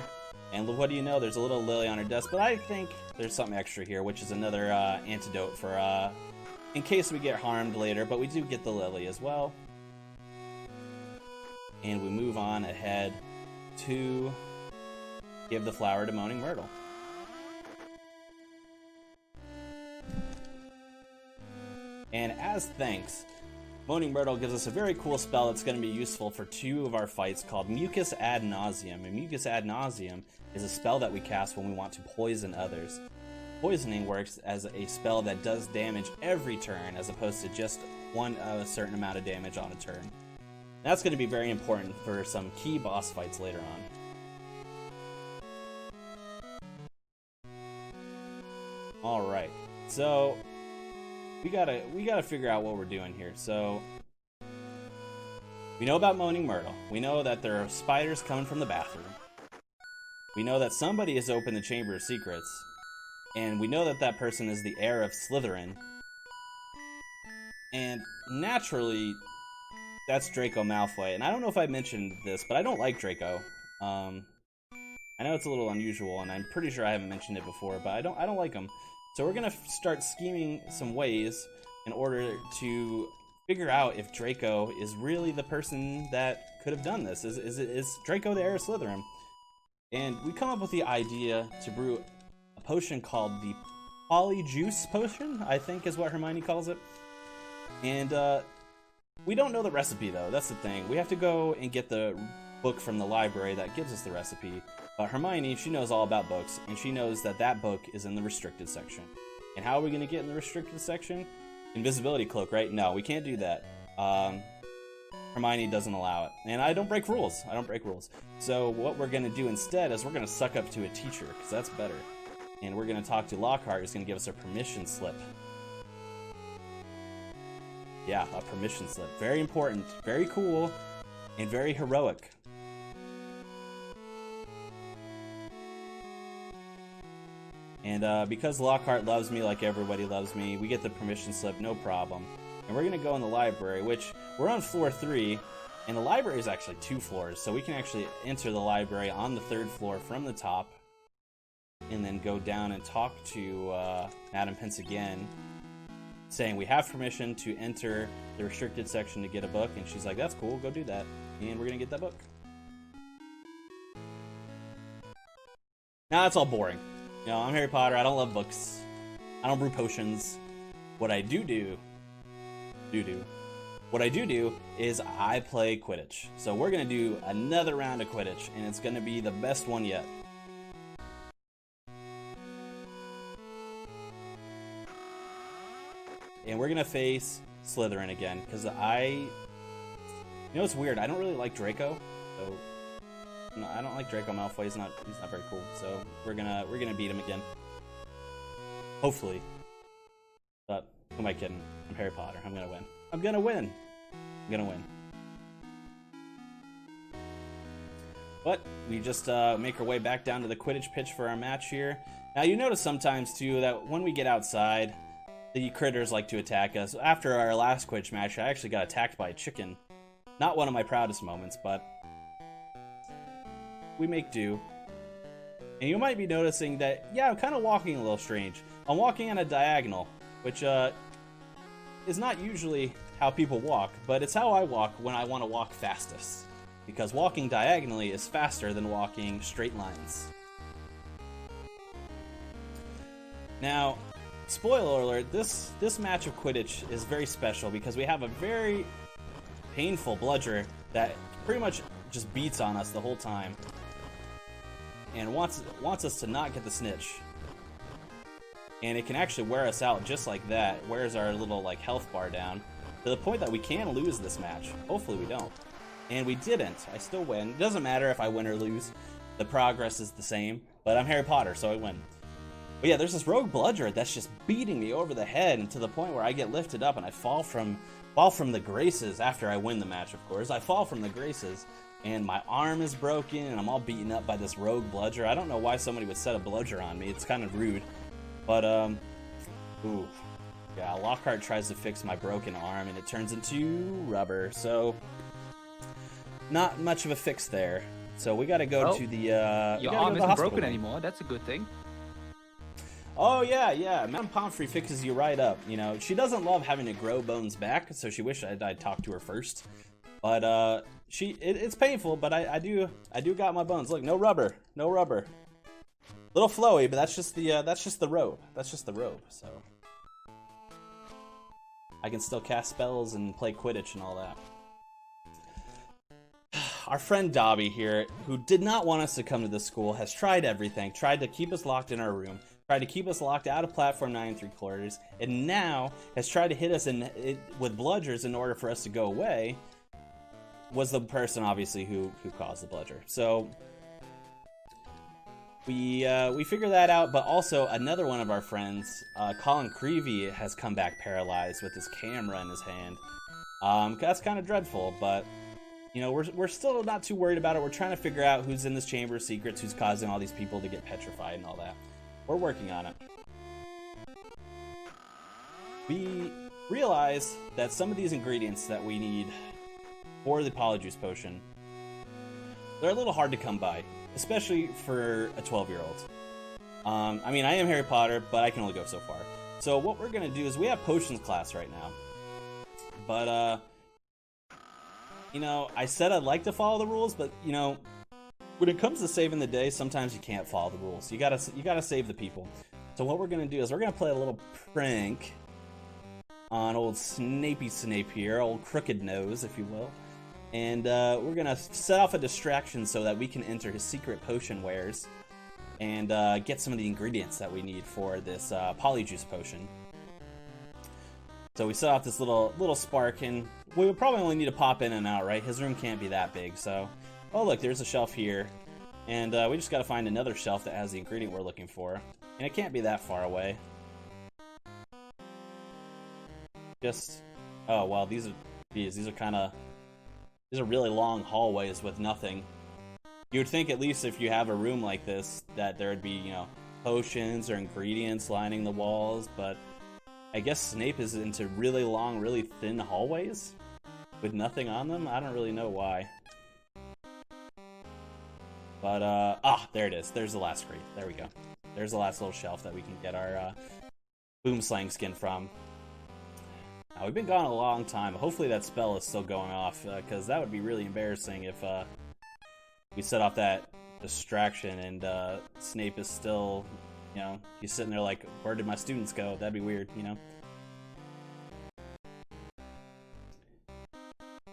[SPEAKER 1] and what do you know, there's a little lily on her desk, but I think there's something extra here, which is another antidote for in case we get harmed later, but we do get the lily as well. And we move on ahead to give the flower to Moaning Myrtle. And as thanks, Moaning Myrtle gives us a very cool spell that's going to be useful for 2 of our fights called Mucus Ad Nauseam. And Mucus Ad Nauseam is a spell that we cast when we want to poison others. Poisoning works as a spell that does damage every turn as opposed to just a certain amount of damage on a turn. That's going to be very important for some key boss fights later on. Alright, so we gotta figure out what we're doing here. So we know about Moaning Myrtle. We know that there are spiders coming from the bathroom. We know that somebody has opened the Chamber of Secrets. And we know that that person is the heir of Slytherin. And naturally, that's Draco Malfoy. And I don't know if I mentioned this, but I don't like Draco. I know it's a little unusual, and I'm pretty sure I haven't mentioned it before, but I don't like him. So we're gonna start scheming some ways in order to figure out if Draco is really the person that could have done this. Is Draco the heir of Slytherin? And we come up with the idea to brew a potion called the Polyjuice Potion, I think is what Hermione calls it. And we don't know the recipe though, that's the thing. We have to go and get the book from the library that gives us the recipe. But Hermione, she knows all about books, and she knows that that book is in the restricted section. And how are we going to get in the restricted section? Invisibility cloak, right? No, we can't do that. Hermione doesn't allow it. And I don't break rules. I don't break rules. So what we're going to do instead is we're going to suck up to a teacher, because that's better. And we're going to talk to Lockhart, who's going to give us a permission slip. Yeah, a permission slip. Very important, very cool, and very heroic. And because Lockhart loves me like everybody loves me, we get the permission slip, no problem. And we're going to go in the library, which we're on floor 3, and the library is actually 2 floors, so we can actually enter the library on the 3rd floor from the top, and then go down and talk to Madam Pence again, saying we have permission to enter the restricted section to get a book, and she's like, that's cool, go do that, and we're going to get that book. Now that's all boring. You know, I'm Harry Potter, I don't love books. I don't brew potions. What I do is I play Quidditch. So we're gonna do another round of Quidditch, and it's gonna be the best one yet. And we're gonna face Slytherin again, because you know, it's weird, I don't really like Draco, so no, I don't like Draco Malfoy. He's not very cool. So we're gonna beat him again. Hopefully. But who am I kidding? I'm Harry Potter. I'm gonna win. I'm gonna win. I'm gonna win. But we just make our way back down to the Quidditch pitch for our match here. Now you notice sometimes too that when we get outside, the critters like to attack us. After our last Quidditch match, I actually got attacked by a chicken. Not one of my proudest moments, but we make do. And you might be noticing that, yeah, I'm kind of walking a little strange. I'm walking on a diagonal, which is not usually how people walk, but it's how I walk when I want to walk fastest. Because walking diagonally is faster than walking straight lines. Now, spoiler alert, this match of Quidditch is very special because we have a very painful bludger that pretty much just beats on us the whole time. And wants us to not get the snitch. And it can actually wear us out just like that. Wears our little like health bar down to the point that we can lose this match. Hopefully we don't. And we didn't. I still win. It doesn't matter if I win or lose. The progress is the same. But I'm Harry Potter, so I win. But yeah, there's this rogue bludger that's just beating me over the head, and to the point where I get lifted up and I fall from the graces after I win the match, of course. I fall from the graces. And my arm is broken, and I'm all beaten up by this rogue bludger. I don't know why somebody would set a bludger on me. It's kind of rude. But, ooh. Yeah, Lockhart tries to fix my broken arm, and it turns into rubber. So, not much of a fix there. So we gotta go to the,
[SPEAKER 2] your arm isn't broken anymore. That's a good thing.
[SPEAKER 1] Oh yeah, yeah. Madame Pomfrey fixes you right up. You know, she doesn't love having to grow bones back, so she wished I'd talked to her first. But it's painful. But I do got my bones. Look, no rubber, no rubber. Little flowy, but that's just the robe. That's just the robe. So I can still cast spells and play Quidditch and all that. Our friend Dobby here, who did not want us to come to this school, has tried everything, tried to keep us locked in our room, tried to keep us locked out of platform 9 3/4, and now has tried to hit us with bludgers in order for us to go away, was the person, obviously, who caused the bludger. So we figured that out, but also another one of our friends, Colin Creevy, has come back paralyzed with his camera in his hand. That's kind of dreadful, but you know, we're still not too worried about it. We're trying to figure out who's in this Chamber of Secrets, who's causing all these people to get petrified and all that. We're working on it. We realize that some of these ingredients that we need for the Polyjuice Potion, they're a little hard to come by, especially for a 12-year-old. I mean, I am Harry Potter, but I can only go so far. So what we're going to do is we have potions class right now. But, you know, I said I'd like to follow the rules, but, you know, when it comes to saving the day, sometimes you can't follow the rules. You gotta save the people. So what we're gonna do is we're gonna play a little prank on old Snape here, old Crooked Nose, if you will. And we're gonna set off a distraction so that we can enter his secret potion wares and get some of the ingredients that we need for this Polyjuice Potion. So we set off this little spark, and we would probably only need to pop in and out, right? His room can't be that big, so... Oh, look, there's a shelf here. And we just gotta find another shelf that has the ingredient we're looking for. And it can't be that far away. Just... Oh, well, these are kinda... These are really long hallways with nothing. You would think, at least if you have a room like this, that there would be, you know, potions or ingredients lining the walls, but... I guess Snape is into really long, really thin hallways with nothing on them. I don't really know why. But, there it is. There's the last crate. There we go. There's the last little shelf that we can get our Boomslang skin from. Now, we've been gone a long time. Hopefully that spell is still going off, because that would be really embarrassing if we set off that distraction and Snape is still... You know, he's sitting there like, where did my students go? That'd be weird, you know?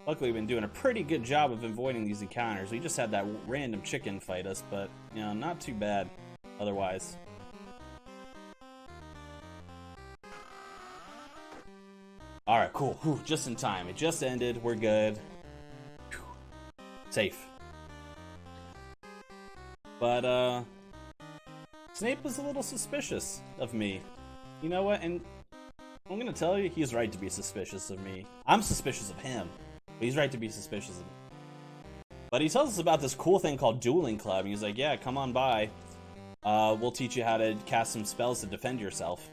[SPEAKER 1] Luckily, we've been doing a pretty good job of avoiding these encounters. We just had that random chicken fight us, but, you know, not too bad otherwise. Alright, cool. Whew, just in time. It just ended. We're good. Whew. Safe. But, Snape was a little suspicious of me. You know what? And I'm gonna tell you, he's right to be suspicious of me. I'm suspicious of him, but he's right to be suspicious of me. But he tells us about this cool thing called Dueling Club, and he's like, yeah, come on by. We'll teach you how to cast some spells to defend yourself.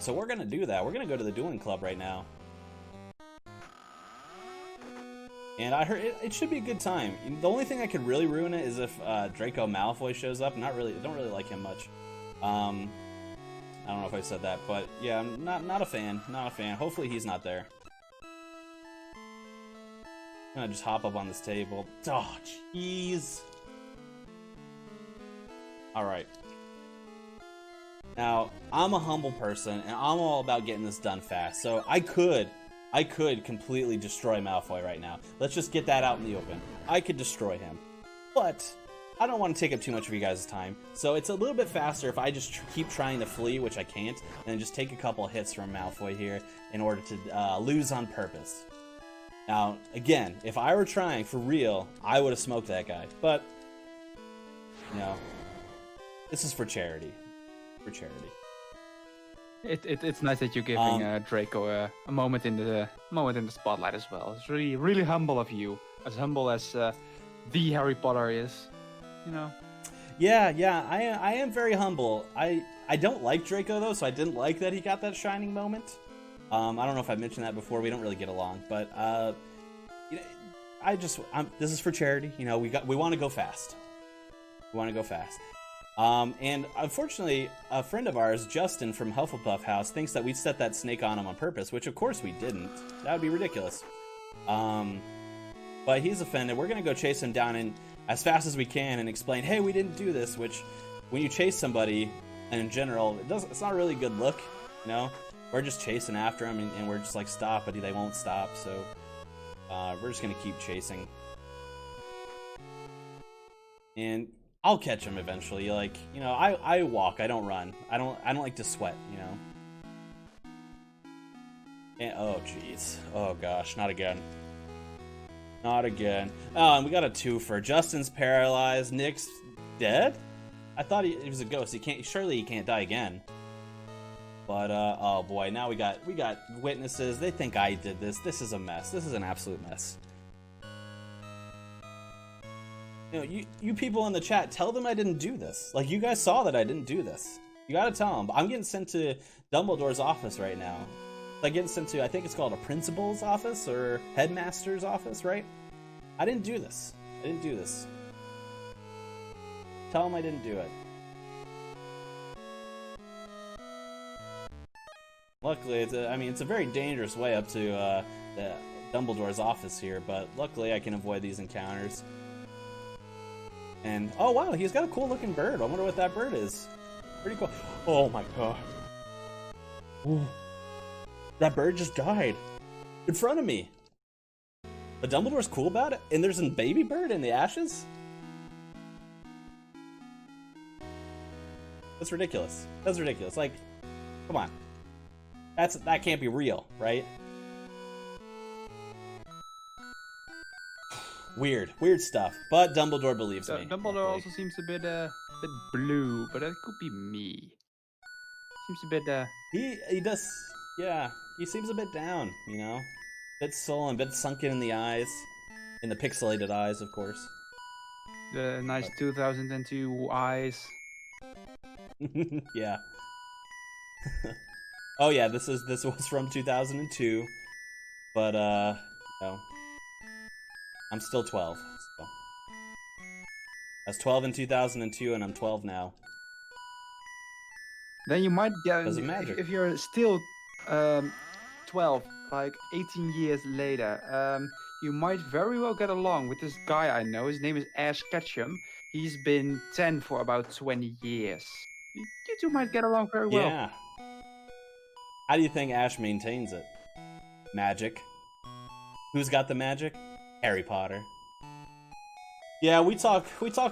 [SPEAKER 1] So we're gonna do that. We're gonna go to the Dueling Club right now. And I heard it should be a good time. The only thing that could really ruin it is if Draco Malfoy shows up. Not really. I don't really like him much. I don't know if I said that, but yeah, I'm not a fan. Not a fan. Hopefully he's not there. I'm gonna just hop up on this table. Oh, jeez. All right. Now, I'm a humble person, and I'm all about getting this done fast. So I could completely destroy Malfoy right now. Let's just get that out in the open. I could destroy him. But I don't want to take up too much of you guys' time. So it's a little bit faster if I just keep trying to flee, which I can't, and then just take a couple of hits from Malfoy here in order to lose on purpose. Now, again, if I were trying for real, I would have smoked that guy. But, you know, this is for charity. For charity.
[SPEAKER 2] It's nice that you're giving Draco a moment in the spotlight as well. It's really humble of you, as humble as the Harry Potter is, you know.
[SPEAKER 1] Yeah, I am very humble. I don't like Draco though, so I didn't like that he got that shining moment. I don't know if I mentioned that before. We don't really get along, but you know, this is for charity. You know, we want to go fast. We want to go fast. And unfortunately, a friend of ours, Justin from Hufflepuff House, thinks that we set that snake on him on purpose, which of course we didn't. That would be ridiculous. But he's offended. We're gonna go chase him down and as fast as we can and explain, hey, we didn't do this, which when you chase somebody in general, it's not really a good look, you know? We're just chasing after them and we're just like, stop, but they won't stop, so we're just gonna keep chasing. And I'll catch them eventually. Like, you know, I walk, I don't run. I don't like to sweat, you know. And oh jeez. Oh gosh, not again. Not again. Oh, and we got a twofer. Justin's paralyzed. Nick's dead? I thought he was a ghost. Surely he can't die again. But oh boy, now we got witnesses. They think I did this. This is a mess. This is an absolute mess. You know, you people in the chat, tell them I didn't do this. Like, you guys saw that I didn't do this. You gotta tell them. I'm getting sent to Dumbledore's office right now. Like, getting sent to, I think it's called a principal's office or headmaster's office, right? I didn't do this. I didn't do this. Tell them I didn't do it. Luckily, it's a very dangerous way up to the Dumbledore's office here, but luckily I can avoid these encounters. And, oh wow, he's got a cool looking bird. I wonder what that bird is. Pretty cool. Oh my god. Ooh. That bird just died. In front of me. But Dumbledore's cool about it? And there's a baby bird in the ashes? That's ridiculous. That's ridiculous. Like, come on. That can't be real, right? Weird stuff. But Dumbledore believes me.
[SPEAKER 2] Dumbledore also seems a bit blue, but that could be me. Seems a bit
[SPEAKER 1] He does, yeah. He seems a bit down, you know, bit sullen, bit sunken in the eyes, in the pixelated eyes, of course.
[SPEAKER 2] The nice 2002 eyes.
[SPEAKER 1] Yeah. Oh yeah, this was from 2002, but no. I'm still 12. So. I was 12 in 2002, and I'm 12 now.
[SPEAKER 2] Then you might get, if you're still 12, like 18 years later, you might very well get along with this guy I know. His name is Ash Ketchum. He's been 10 for about 20 years. You two might get along very well.
[SPEAKER 1] Yeah. How do you think Ash maintains it? Magic. Who's got the magic? Harry Potter. Yeah, we talk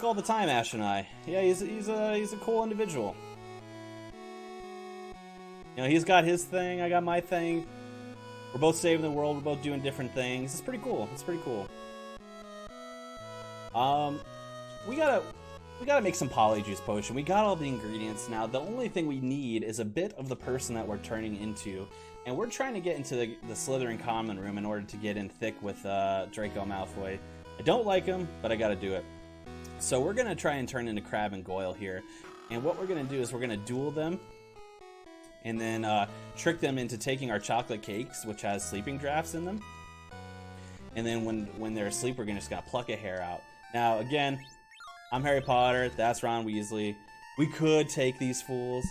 [SPEAKER 1] all the time, Ash and I. Yeah, he's a cool individual. You know, he's got his thing, I got my thing. We're both saving the world, we're both doing different things. It's pretty cool. It's pretty cool. We gotta make some polyjuice potion. We got all the ingredients now. The only thing we need is a bit of the person that we're turning into. And we're trying to get into the Slytherin common room in order to get in thick with Draco Malfoy. I don't like him, but I gotta do it. So we're gonna try and turn into Crabbe and Goyle here. And what we're gonna do is we're gonna duel them. And then trick them into taking our chocolate cakes, which has sleeping drafts in them. And then when they're asleep, we're just gonna pluck a hair out. Now, again, I'm Harry Potter, that's Ron Weasley. We could take these fools.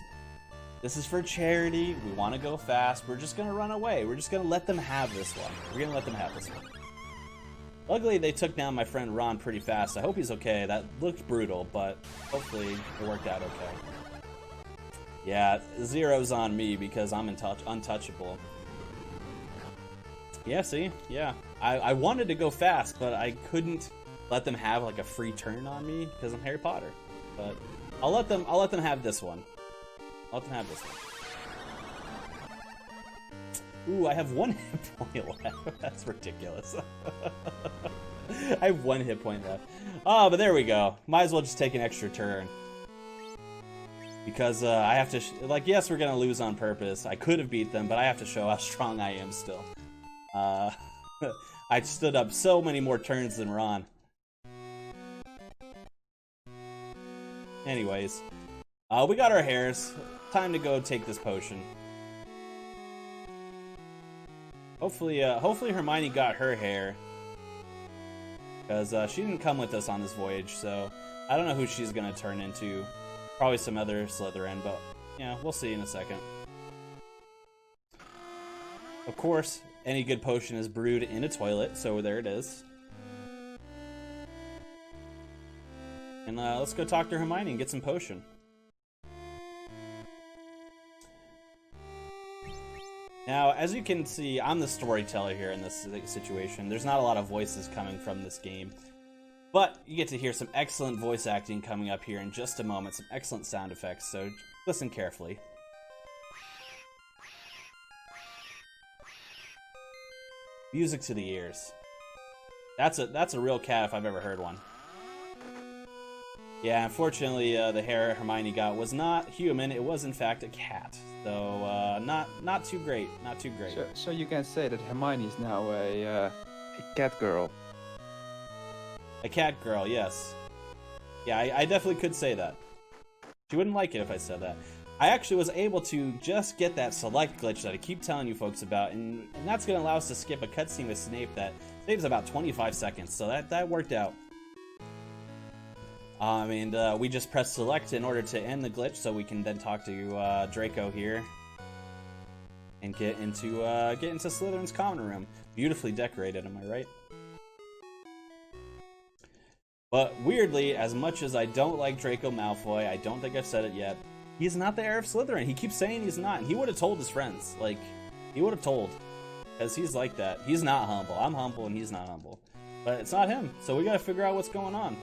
[SPEAKER 1] This is for charity. We want to go fast. We're just going to run away. We're just going to let them have this one. We're going to let them have this one. Luckily, they took down my friend Ron pretty fast. I hope he's okay. That looked brutal, but hopefully it worked out okay. Yeah, zero's on me because I'm untouchable. Yeah, see? Yeah. I wanted to go fast, but I couldn't let them have like a free turn on me because I'm Harry Potter. But I'll let them have this one. I'll let them have this one. Ooh, I have 1 hit point left. That's ridiculous. I have 1 hit point left. Oh, but there we go. Might as well just take an extra turn. Because I have to, like, yes, we're going to lose on purpose. I could have beat them, but I have to show how strong I am still. I stood up so many more turns than Ron. Anyways, we got our hairs. Time to go take this potion. Hopefully Hermione got her hair. Because she didn't come with us on this voyage, so I don't know who she's going to turn into. Probably some other Slytherin, but yeah, we'll see in a second. Of course, any good potion is brewed in a toilet, so there it is. And let's go talk to Hermione and get some potion. Now, as you can see, I'm the storyteller here in this situation. There's not a lot of voices coming from this game. But you get to hear some excellent voice acting coming up here in just a moment. Some excellent sound effects, so listen carefully. Music to the ears. That's a real cat if I've ever heard one. Yeah, unfortunately, the hair Hermione got was not human. It was in fact a cat. So not too great. Not too great.
[SPEAKER 2] So you can say that Hermione is now a cat girl.
[SPEAKER 1] A cat girl, yes. Yeah, I definitely could say that. She wouldn't like it if I said that. I actually was able to just get that select glitch that I keep telling you folks about, and that's going to allow us to skip a cutscene with Snape that saves about 25 seconds, so that worked out. And we just press select in order to end the glitch, so we can then talk to Draco here and get into Slytherin's common room. Beautifully decorated, am I right? But weirdly, as much as I don't like Draco Malfoy, I don't think I've said it yet, he's not the heir of Slytherin. He keeps saying he's not, and he would have told his friends. Like, he would have told, because he's like that. He's not humble. I'm humble, and he's not humble. But it's not him, so we gotta figure out what's going on.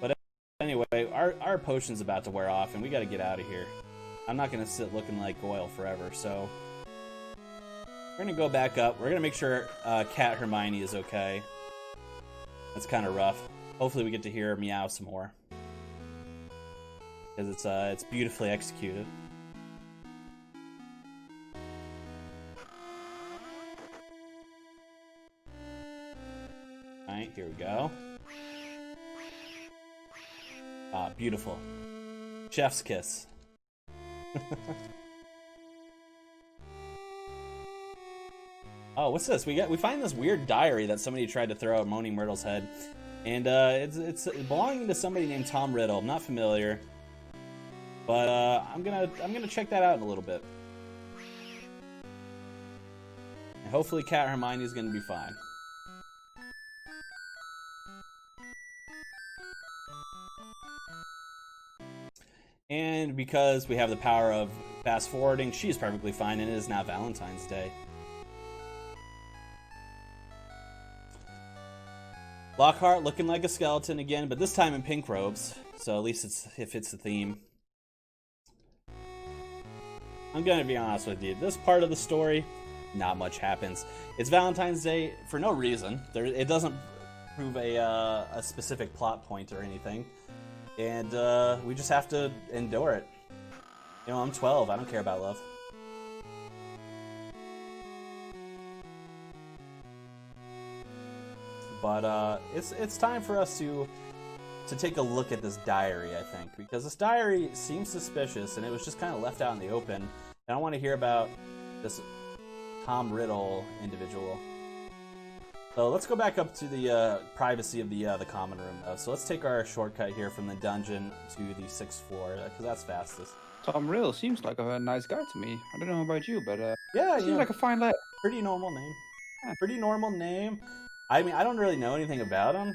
[SPEAKER 1] But anyway, our potion's about to wear off, and we gotta get out of here. I'm not gonna sit looking like Goyle forever, so we're gonna go back up. We're gonna make sure Cat Hermione is okay. That's kind of rough. Hopefully we get to hear her meow some more, because it's beautifully executed. All right, here we go. Ah, beautiful. Chef's kiss. Oh, what's this? We find this weird diary that somebody tried to throw at Moaning Myrtle's head, and it's belonging to somebody named Tom Riddle. I'm not familiar, but I'm gonna check that out in a little bit, and hopefully Cat Hermione is gonna be fine. And because we have the power of fast forwarding, she's perfectly fine, and it is now Valentine's Day. Lockhart looking like a skeleton again, but this time in pink robes, so at least it fits the theme. I'm gonna be honest with you, this part of the story, not much happens. It's Valentine's Day for no reason. It doesn't prove a specific plot point or anything, and we just have to endure it. You know, I'm 12, I don't care about love. But it's time for us to take a look at this diary, I think, because this diary seems suspicious, and it was just kind of left out in the open. And I want to hear about this Tom Riddle individual. So let's go back up to the privacy of the common room, though. So let's take our shortcut here from the dungeon to the 6th floor, because that's fastest.
[SPEAKER 2] Tom Riddle seems like a nice guy to me. I don't know about you, but
[SPEAKER 1] yeah,
[SPEAKER 2] seems like a fine lad.
[SPEAKER 1] Pretty normal name.
[SPEAKER 2] Yeah.
[SPEAKER 1] Pretty normal name. I mean, I don't really know anything about him.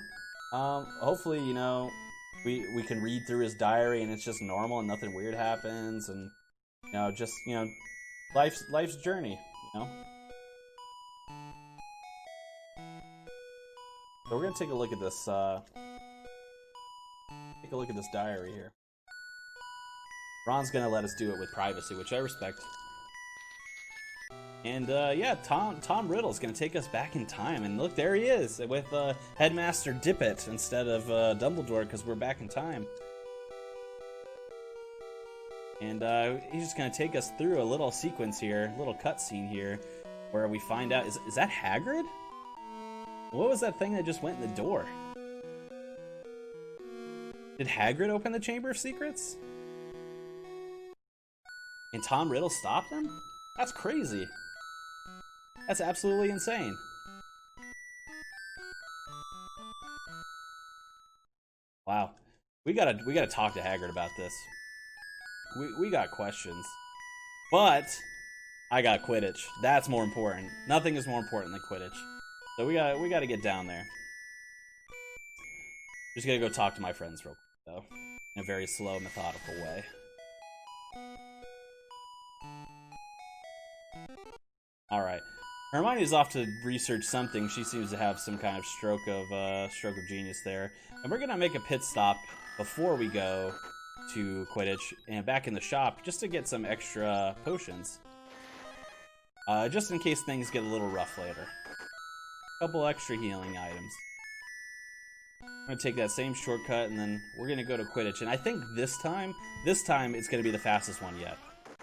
[SPEAKER 1] Hopefully, you know, we can read through his diary and it's just normal and nothing weird happens, and you know, just, you know, life's journey, you know. So we're gonna take a look at this. Take a look at this diary here. Ron's gonna let us do it with privacy, which I respect. And yeah, Tom Riddle's gonna take us back in time, and look, there he is with Headmaster Dippet instead of Dumbledore, because we're back in time. And he's just gonna take us through a little sequence here, a little cutscene here, where we find out is that Hagrid? What was that thing that just went in the door? Did Hagrid open the Chamber of Secrets? And Tom Riddle stopped him? That's crazy. That's absolutely insane. Wow. We gotta talk to Haggard about this. We got questions. But I got Quidditch. That's more important. Nothing is more important than Quidditch. So we gotta get down there. Just gotta go talk to my friends real quick, though. In a very slow, methodical way. Alright. Hermione's off to research something. She seems to have some kind of stroke of genius there. And we're gonna make a pit stop before we go to Quidditch and back in the shop just to get some extra potions. Just in case things get a little rough later. A couple extra healing items. I'm gonna take that same shortcut and then we're gonna go to Quidditch. And I think this time it's gonna be the fastest one yet.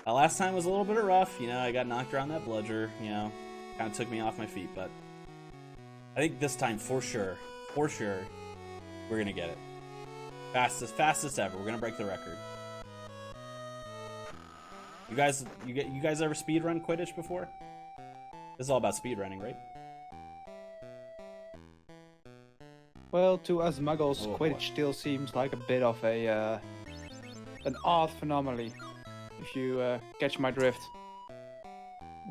[SPEAKER 1] Last time was a little bit rough, you know, I got knocked around that bludger, you know, kind of took me off my feet, but I think this time for sure, we're gonna get it. Fastest ever. We're gonna break the record. You guys ever speedrun Quidditch before? This is all about speedrunning, right?
[SPEAKER 2] Well, to us muggles, Quidditch still seems like a bit of an art phenomenon, if you catch my drift.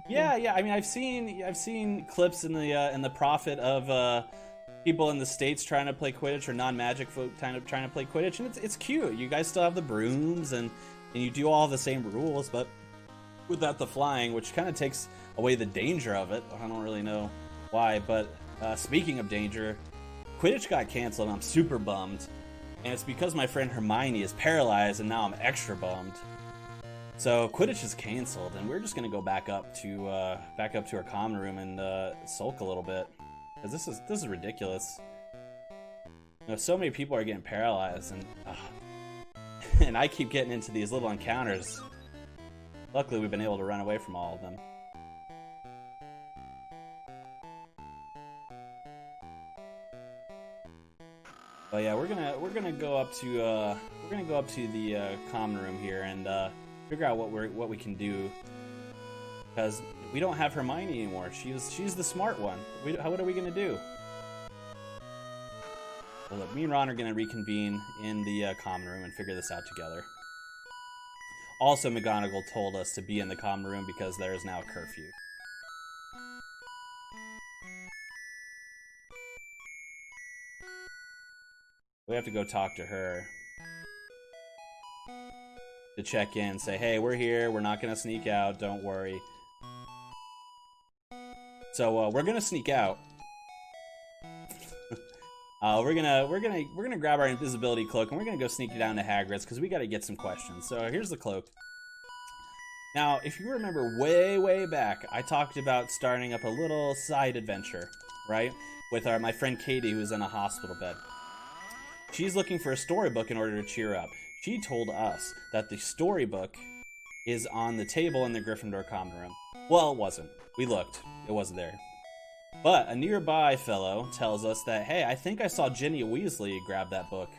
[SPEAKER 1] Yeah. I mean, I've seen clips in the Prophet of people in the States trying to play Quidditch, or non-magic folk trying to play Quidditch, and it's cute. You guys still have the brooms and you do all the same rules, but without the flying, which kind of takes away the danger of it. I don't really know why, but speaking of danger, Quidditch got canceled and I'm super bummed, and it's because my friend Hermione is paralyzed and now I'm extra bummed. So Quidditch is canceled and we're just gonna go back up to our common room and sulk a little bit, because this is ridiculous. You know, so many people are getting paralyzed and I keep getting into these little encounters. Luckily we've been able to run away from all of them. But yeah, we're gonna go up to the common room here and figure out what we can do, because we don't have Hermione anymore. She's the smart one. What are we gonna do? Well, look, me and Ron are gonna reconvene in the common room and figure this out together. Also, McGonagall told us to be in the common room because there is now a curfew. We have to go talk to her to check in, say, hey, we're here, we're not gonna sneak out, don't worry. So we're gonna sneak out. We're gonna grab our invisibility cloak and we're gonna go sneak down to Hagrid's because we gotta get some questions. So here's the cloak. Now, if you remember way back, I talked about starting up a little side adventure, right? With my friend Katie, who's in a hospital bed. She's looking for a storybook in order to cheer up. She told us that the storybook is on the table in the Gryffindor common room. Well, it wasn't. We looked. It wasn't there. But a nearby fellow tells us that, hey, I think I saw Ginny Weasley grab that book.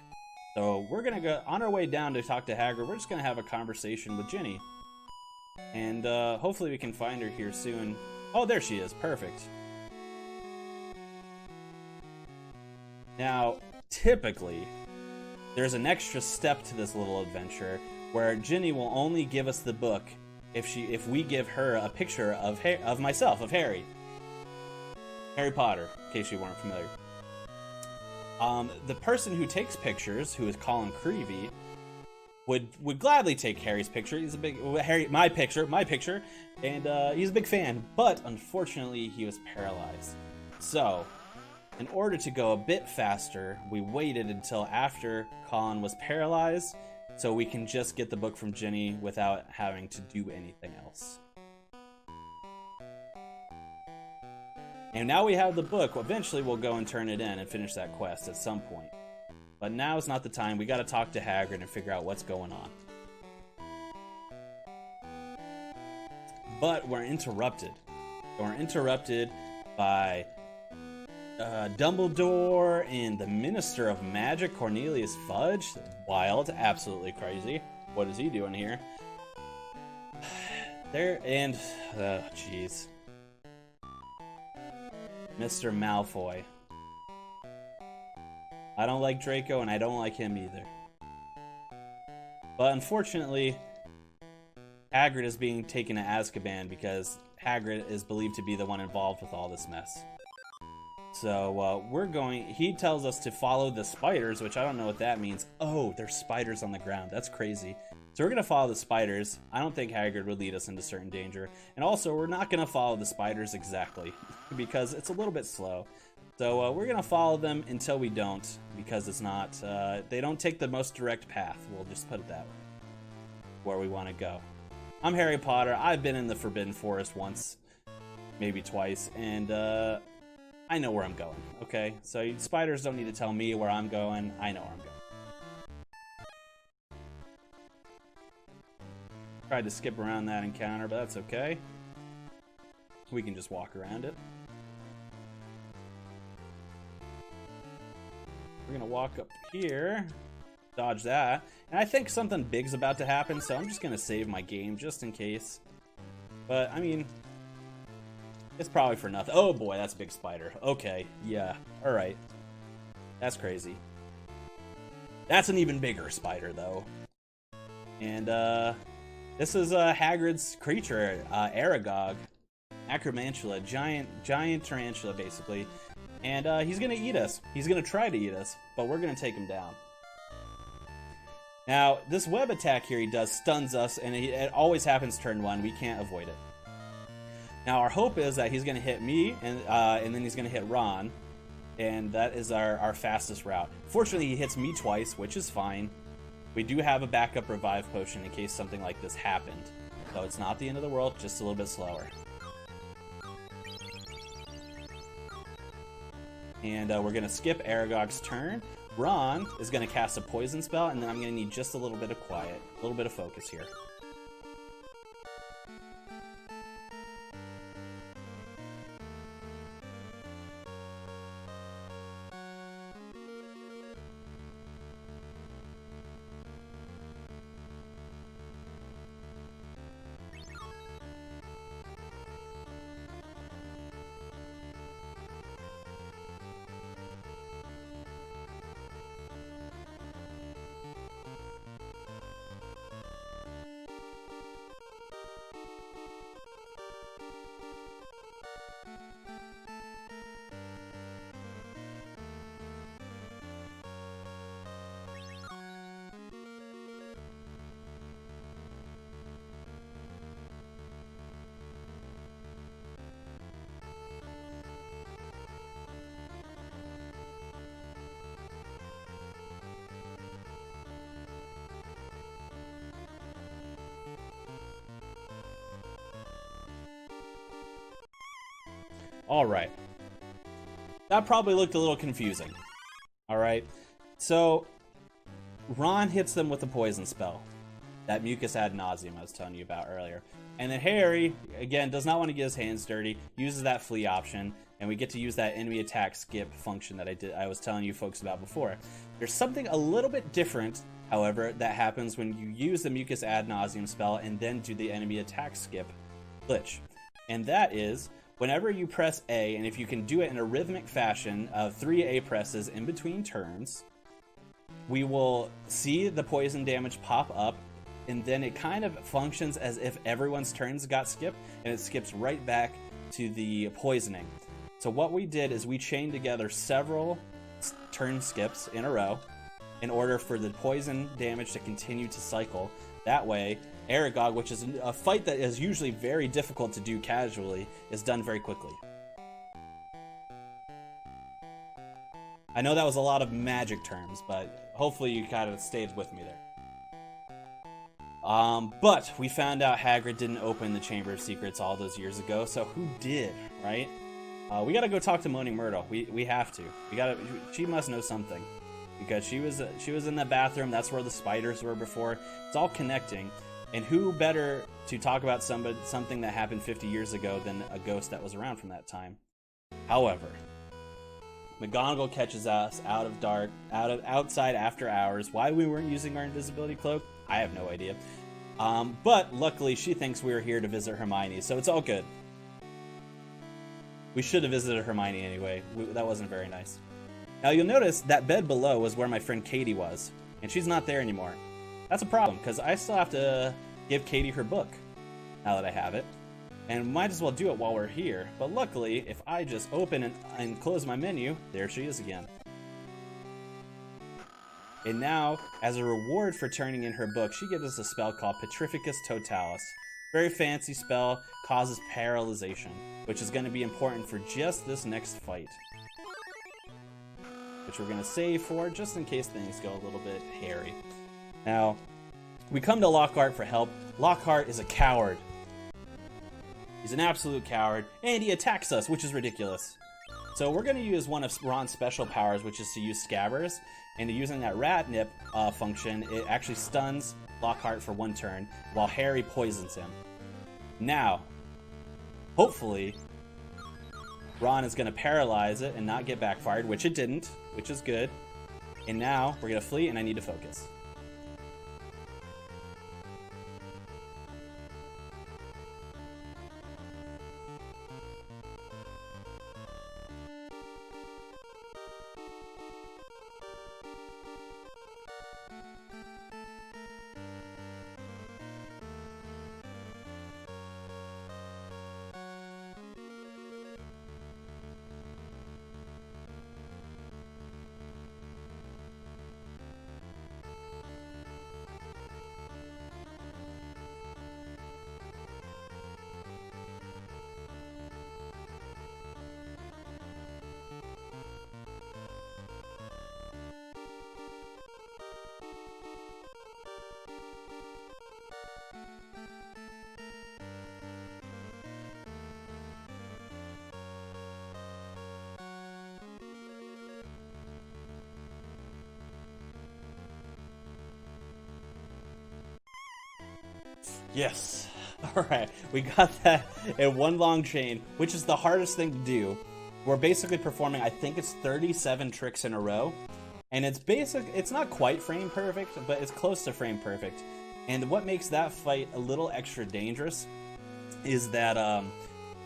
[SPEAKER 1] So we're going to go on our way down to talk to Hagrid. We're just going to have a conversation with Ginny. And hopefully we can find her here soon. Oh, there she is. Perfect. Now, typically, there's an extra step to this little adventure where Ginny will only give us the book if we give her a picture of Harry Potter, in case you weren't familiar. The person who takes pictures, who is Colin Creevy, would gladly take Harry's picture. He's a big my picture, and he's a big fan. But unfortunately, he was paralyzed. So, in order to go a bit faster, we waited until after Colin was paralyzed, so we can just get the book from Ginny without having to do anything else. And now we have the book. Eventually we'll go and turn it in and finish that quest at some point. But now is not the time. We gotta talk to Hagrid and figure out what's going on. But we're interrupted. We're interrupted by Dumbledore and the Minister of Magic, Cornelius Fudge. Wild, absolutely crazy. What is he doing here? Jeez. Mr. Malfoy. I don't like Draco, and I don't like him either. But unfortunately, Hagrid is being taken to Azkaban because Hagrid is believed to be the one involved with all this mess. So he tells us to follow the spiders, which I don't know what that means. Oh, there's spiders on the ground. That's crazy. So we're going to follow the spiders. I don't think Hagrid would lead us into certain danger. And also, we're not going to follow the spiders exactly because it's a little bit slow. So we're going to follow them until we don't, because it's not, they don't take the most direct path. We'll just put it that way, where we want to go. I'm Harry Potter. I've been in the Forbidden Forest once, maybe twice, and I know where I'm going, okay? So spiders don't need to tell me where I'm going. I know where I'm going. Tried to skip around that encounter, but that's okay. We can just walk around it. We're gonna walk up here, dodge that, and I think something big's about to happen, so I'm just gonna save my game just in case. But, I mean, it's probably for nothing. Oh boy, that's a big spider. Okay, yeah, alright. That's crazy. That's an even bigger spider, though. And, this is Hagrid's creature, Aragog. Acromantula, giant tarantula, basically. And he's gonna eat us. He's gonna try to eat us, but we're gonna take him down. Now, this web attack here he does stuns us, and it always happens turn 1. We can't avoid it. Now, our hope is that he's gonna hit me, and then he's gonna hit Ron, and that is our fastest route. Fortunately, he hits me twice, which is fine. We do have a backup revive potion in case something like this happened. So it's not the end of the world, just a little bit slower. And we're going to skip Aragog's turn. Ron is going to cast a poison spell, and then I'm going to need just a little bit of quiet, a little bit of focus here. Alright. That probably looked a little confusing. Alright. So, Ron hits them with a poison spell. That mucus ad nauseum I was telling you about earlier. And then Harry, again, does not want to get his hands dirty, uses that flee option, and we get to use that enemy attack skip function that I was telling you folks about before. There's something a little bit different, however, that happens when you use the mucus ad nauseum spell and then do the enemy attack skip glitch. And that is, whenever you press A, and if you can do it in a rhythmic fashion of 3 A presses in between turns, we will see the poison damage pop up, and then it kind of functions as if everyone's turns got skipped, and it skips right back to the poisoning. So what we did is we chained together several turn skips in a row in order for the poison damage to continue to cycle. That way, Aragog, which is a fight that is usually very difficult to do casually, is done very quickly. I know that was a lot of magic terms, but hopefully you kind of stayed with me there. But we found out Hagrid didn't open the Chamber of Secrets all those years ago, so who did, right? We gotta go talk to Moaning Myrtle. We have to. She must know something, because she was in the bathroom. That's where the spiders were before. It's all connecting. And who better to talk about something that happened 50 years ago than a ghost that was around from that time? However, McGonagall catches us outside after hours. Why we weren't using our invisibility cloak, I have no idea. But luckily, she thinks we were here to visit Hermione, so it's all good. We should have visited Hermione anyway. That wasn't very nice. Now you'll notice that bed below was where my friend Katie was, and she's not there anymore. That's a problem, because I still have to give Katie her book, now that I have it. And might as well do it while we're here. But luckily, if I just open and close my menu, there she is again. And now, as a reward for turning in her book, she gives us a spell called Petrificus Totalis. Very fancy spell, causes paralyzation, which is going to be important for just this next fight. Which we're going to save for, just in case things go a little bit hairy. Now, we come to Lockhart for help. Lockhart is a coward. He's an absolute coward, and he attacks us, which is ridiculous. So we're going to use one of Ron's special powers, which is to use Scabbers. And using that Ratnip function, it actually stuns Lockhart for 1 turn, while Harry poisons him. Now, hopefully, Ron is going to paralyze it and not get backfired, which it didn't, which is good. And now, we're going to flee, and I need to focus. Yes. Alright, we got that in one long chain, which is the hardest thing to do. We're basically performing, I think it's 37 tricks in a row. And it's not quite frame perfect, but it's close to frame perfect. And what makes that fight a little extra dangerous is that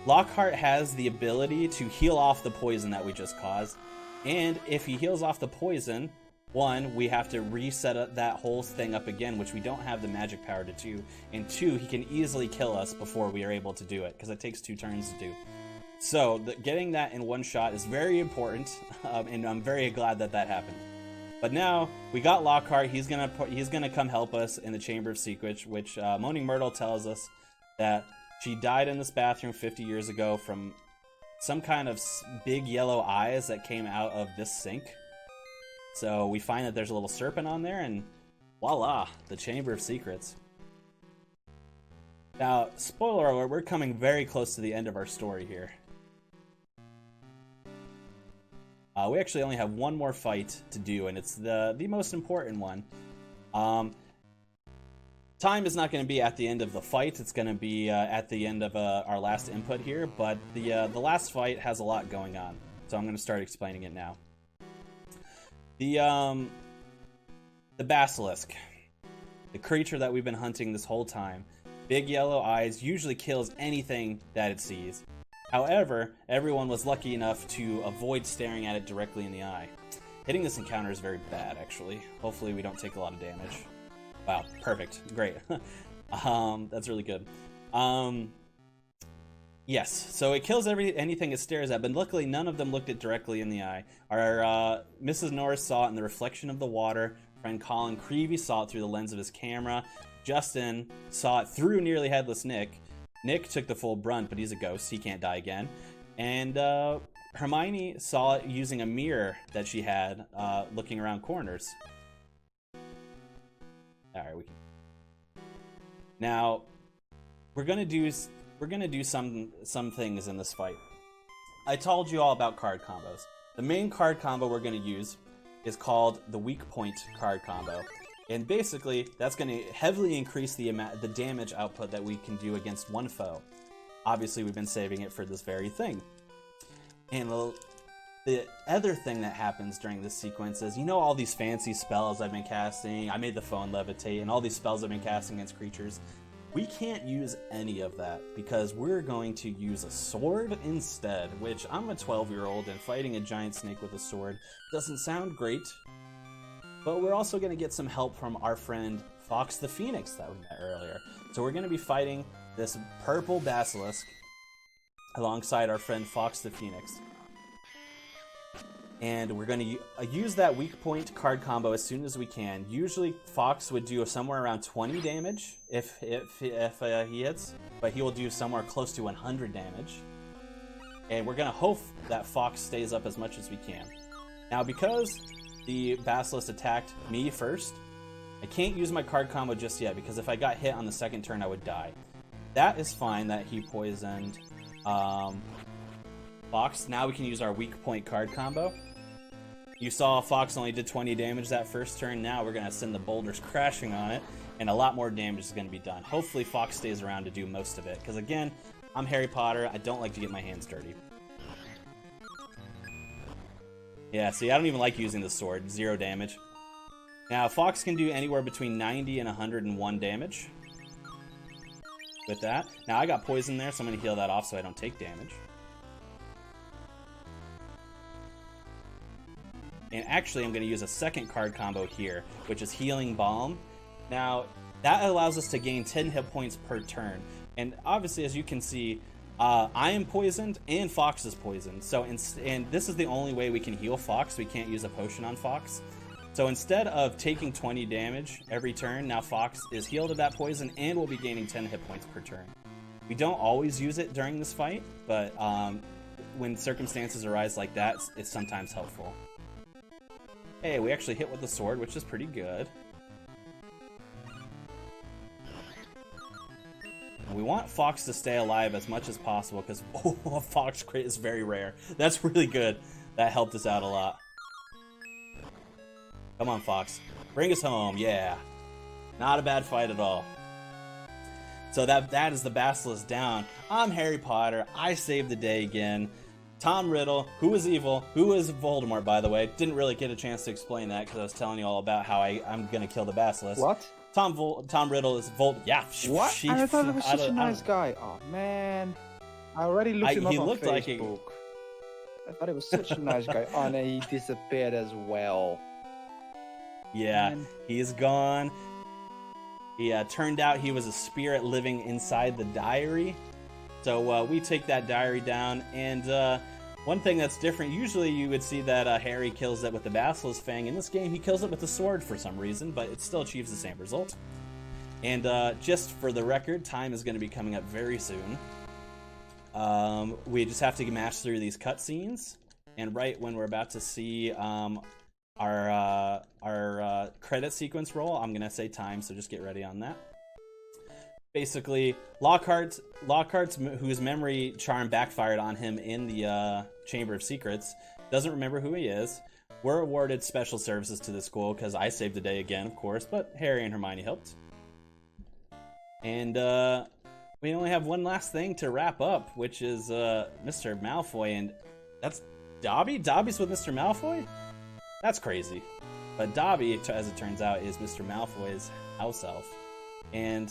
[SPEAKER 1] Lockhart has the ability to heal off the poison that we just caused. And if he heals off the poison, 1, we have to reset that whole thing up again, which we don't have the magic power to do. And 2, he can easily kill us before we are able to do it, because it takes 2 turns to do. So getting that in one shot is very important, and I'm very glad that that happened. But now we got Lockhart. He's gonna come help us in the Chamber of Secrets, which Moaning Myrtle tells us that she died in this bathroom 50 years ago from some kind of big yellow eyes that came out of this sink. So we find that there's a little serpent on there, and voila, the Chamber of Secrets. Now, spoiler alert, we're coming very close to the end of our story here. We actually only have one more fight to do, and it's the most important one. Time is not going to be at the end of the fight, it's going to be at the end of our last input here, but the last fight has a lot going on, so I'm going to start explaining it now. The basilisk, the creature that we've been hunting this whole time, big yellow eyes, usually kills anything that it sees. However, everyone was lucky enough to avoid staring at it directly in the eye. Hitting this encounter is very bad, actually. Hopefully we don't take a lot of damage. Wow, perfect, great. That's really good. Yes, so it kills anything it stares at, but luckily none of them looked it directly in the eye. Our Mrs. Norris saw it in the reflection of the water. Friend Colin Creevy saw it through the lens of his camera. Justin saw it through nearly headless Nick. Nick took the full brunt, but he's a ghost. He can't die again. And Hermione saw it using a mirror that she had looking around corners. All right, we can. Now, we're gonna do some things in this fight. I told you all about card combos. The main card combo we're gonna use is called the weak point card combo. And basically, that's going to heavily increase the damage output that we can do against one foe. Obviously, we've been saving it for this very thing. And the other thing that happens during this sequence is, you know, all these fancy spells I've been casting, I made the phone levitate, and all these spells I've been casting against creatures. We can't use any of that because we're going to use a sword instead, which I'm a 12-year-old and fighting a giant snake with a sword doesn't sound great. But we're also going to get some help from our friend Fox the Phoenix that we met earlier. So we're going to be fighting this purple basilisk alongside our friend Fox the Phoenix. And we're going to use that weak point card combo as soon as we can. Usually Fox would do somewhere around 20 damage if he hits, but he will do somewhere close to 100 damage. And we're going to hope that Fox stays up as much as we can. Now, because the basilisk attacked me first, I can't use my card combo just yet, because if I got hit on the second turn, I would die. That is fine that he poisoned Fox. Now we can use our weak point card combo. You saw Fox only did 20 damage that first turn. Now we're going to send the boulders crashing on it, and a lot more damage is going to be done. Hopefully Fox stays around to do most of it, because again, I'm Harry Potter. I don't like to get my hands dirty. Yeah, see, I don't even like using the sword. 0 damage. Now, Fox can do anywhere between 90 and 101 damage with that. Now, I got poison there, so I'm going to heal that off so I don't take damage. And actually, I'm going to use a second card combo here, which is Healing Balm. Now, that allows us to gain 10 hit points per turn. And obviously, as you can see, I am poisoned and Fox is poisoned. So, and this is the only way we can heal Fox. We can't use a potion on Fox. So instead of taking 20 damage every turn, now Fox is healed of that poison and will be gaining 10 hit points per turn. We don't always use it during this fight, but when circumstances arise like that, it's sometimes helpful. Hey, we actually hit with the sword, which is pretty good. And we want Fox to stay alive as much as possible, because a Fox crit is very rare. That's really good. That helped us out a lot. Come on, Fox. Bring us home. Yeah. Not a bad fight at all. So that is the basilisk down. I'm Harry Potter. I saved the day again. Tom Riddle, who is evil, who is Voldemort, by the way. Didn't really get a chance to explain that because I was telling you all about how I'm going to kill the basilisk.
[SPEAKER 2] What?
[SPEAKER 1] Tom Riddle is Yeah.
[SPEAKER 2] What? I thought he was such a nice guy. Oh, man. I already looked him up on Facebook. I thought he was such a nice guy. Oh, and he disappeared as well.
[SPEAKER 1] Yeah,
[SPEAKER 2] Man.
[SPEAKER 1] He's gone. He turned out he was a spirit living inside the diary. So we take that diary down, and one thing that's different, usually you would see that Harry kills it with the Basilisk Fang. In this game, he kills it with the sword for some reason, but it still achieves the same result. And just for the record, time is going to be coming up very soon. We just have to mash through these cutscenes, and right when we're about to see our credit sequence roll, I'm gonna say time, so just get ready on that. Basically, Lockhart's whose memory charm backfired on him in the Chamber of Secrets, doesn't remember who he is. We're awarded special services to the school because I saved the day again, of course, but Harry and Hermione helped. And we only have one last thing to wrap up, which is Mr. Malfoy, and that's Dobby? Dobby's with Mr. Malfoy? That's crazy. But Dobby, as it turns out, is Mr. Malfoy's house elf. And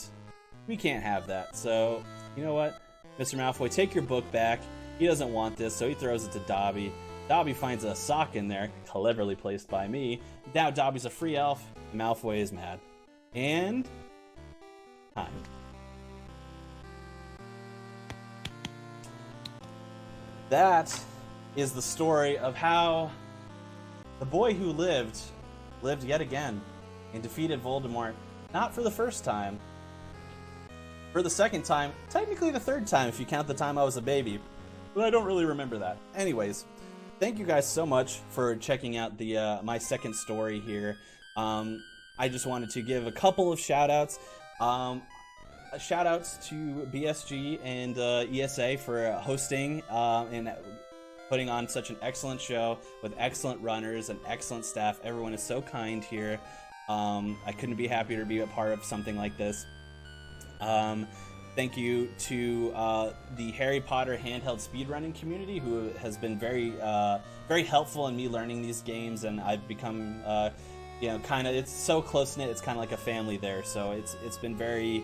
[SPEAKER 1] we can't have that. So, you know what? Mr. Malfoy, take your book back. He doesn't want this, so he throws it to Dobby. Dobby finds a sock in there, cleverly placed by me. Now Dobby's a free elf. Malfoy is mad. And time. That is the story of how the boy who lived yet again and defeated Voldemort, not for the first time, for the second time, technically the third time if you count the time I was a baby, but I don't really remember that. Anyways, thank you guys so much for checking out the my second story here. I just wanted to give a couple of shout-outs. Shout-outs to BSG and ESA for hosting and putting on such an excellent show with excellent runners and excellent staff. Everyone is so kind here. I couldn't be happier to be a part of something like this. Thank you to the Harry Potter handheld speedrunning community, who has been very helpful in me learning these games, and I've become it's so close-knit, it's kind of like a family there, so it's been very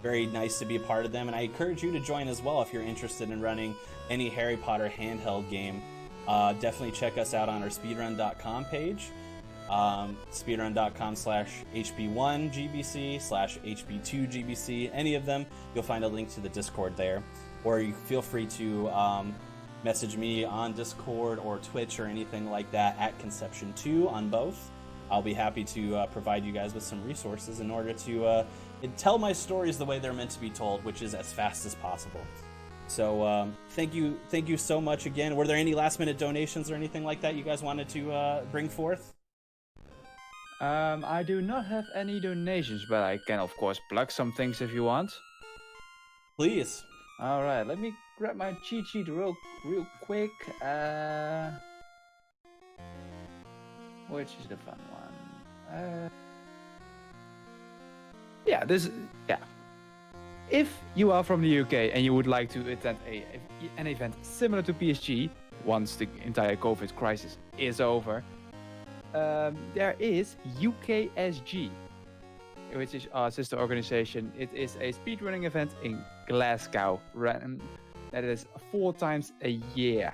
[SPEAKER 1] nice to be a part of them, and I encourage you to join as well if you're interested in running any Harry Potter handheld game. Definitely check us out on our speedrun.com page. speedrun.com/hb1gbc/hb2gbc, any of them, you'll find a link to the Discord there. Or you feel free to message me on Discord or Twitch or anything like that at Conception2 on both. I'll be happy to provide you guys with some resources in order to tell my stories the way they're meant to be told, which is as fast as possible. So thank you so much again. Were there any last minute donations or anything like that you guys wanted to bring forth?
[SPEAKER 2] I do not have any donations, but I can of course plug some things if you want.
[SPEAKER 1] Please.
[SPEAKER 2] All right, let me grab my cheat sheet real quick. Which is the fun one? Yeah. If you are from the UK and you would like to attend an event similar to BSG once the entire COVID crisis is over, there is UKSG, which is our sister organization. It is a speedrunning event in Glasgow, that is 4 times a year,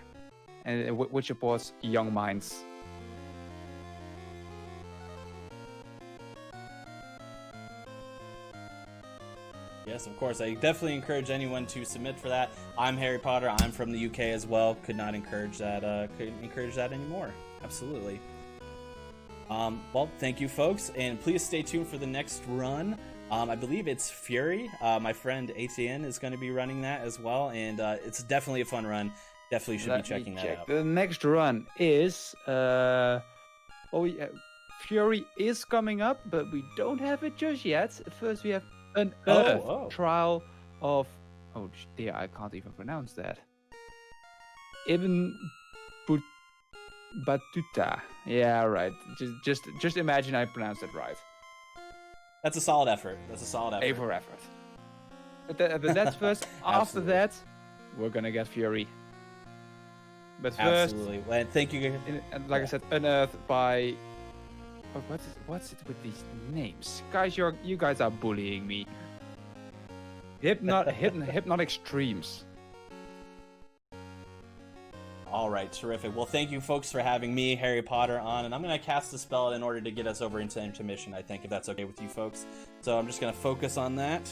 [SPEAKER 2] and which supports young minds.
[SPEAKER 1] Yes, of course. I definitely encourage anyone to submit for that. I'm Harry Potter. I'm from the UK as well. Could not encourage that. Couldn't encourage that anymore. Absolutely. Well, thank you, folks, and please stay tuned for the next run. I believe it's Fury. My friend ATN is going to be running that as well, and it's definitely a fun run. Definitely should be checking that out.
[SPEAKER 2] The next run is Fury is coming up, but we don't have it just yet. First, we have an trial of I can't even pronounce that. Ibn Battuta. Yeah, right. Just imagine I pronounced it right.
[SPEAKER 1] That's a solid effort.
[SPEAKER 2] A for effort. But that's first. After that, we're gonna get Fury. But first,
[SPEAKER 1] absolutely. Well, thank you.
[SPEAKER 2] Like I said, unearthed by. What's it with these names, guys? You guys are bullying me. Hypnotic Streams.
[SPEAKER 1] All right, terrific. Well, thank you, folks, for having me, Harry Potter, on, and I'm going to cast a spell in order to get us over into intermission, I think, if that's okay with you folks. So I'm just going to focus on that.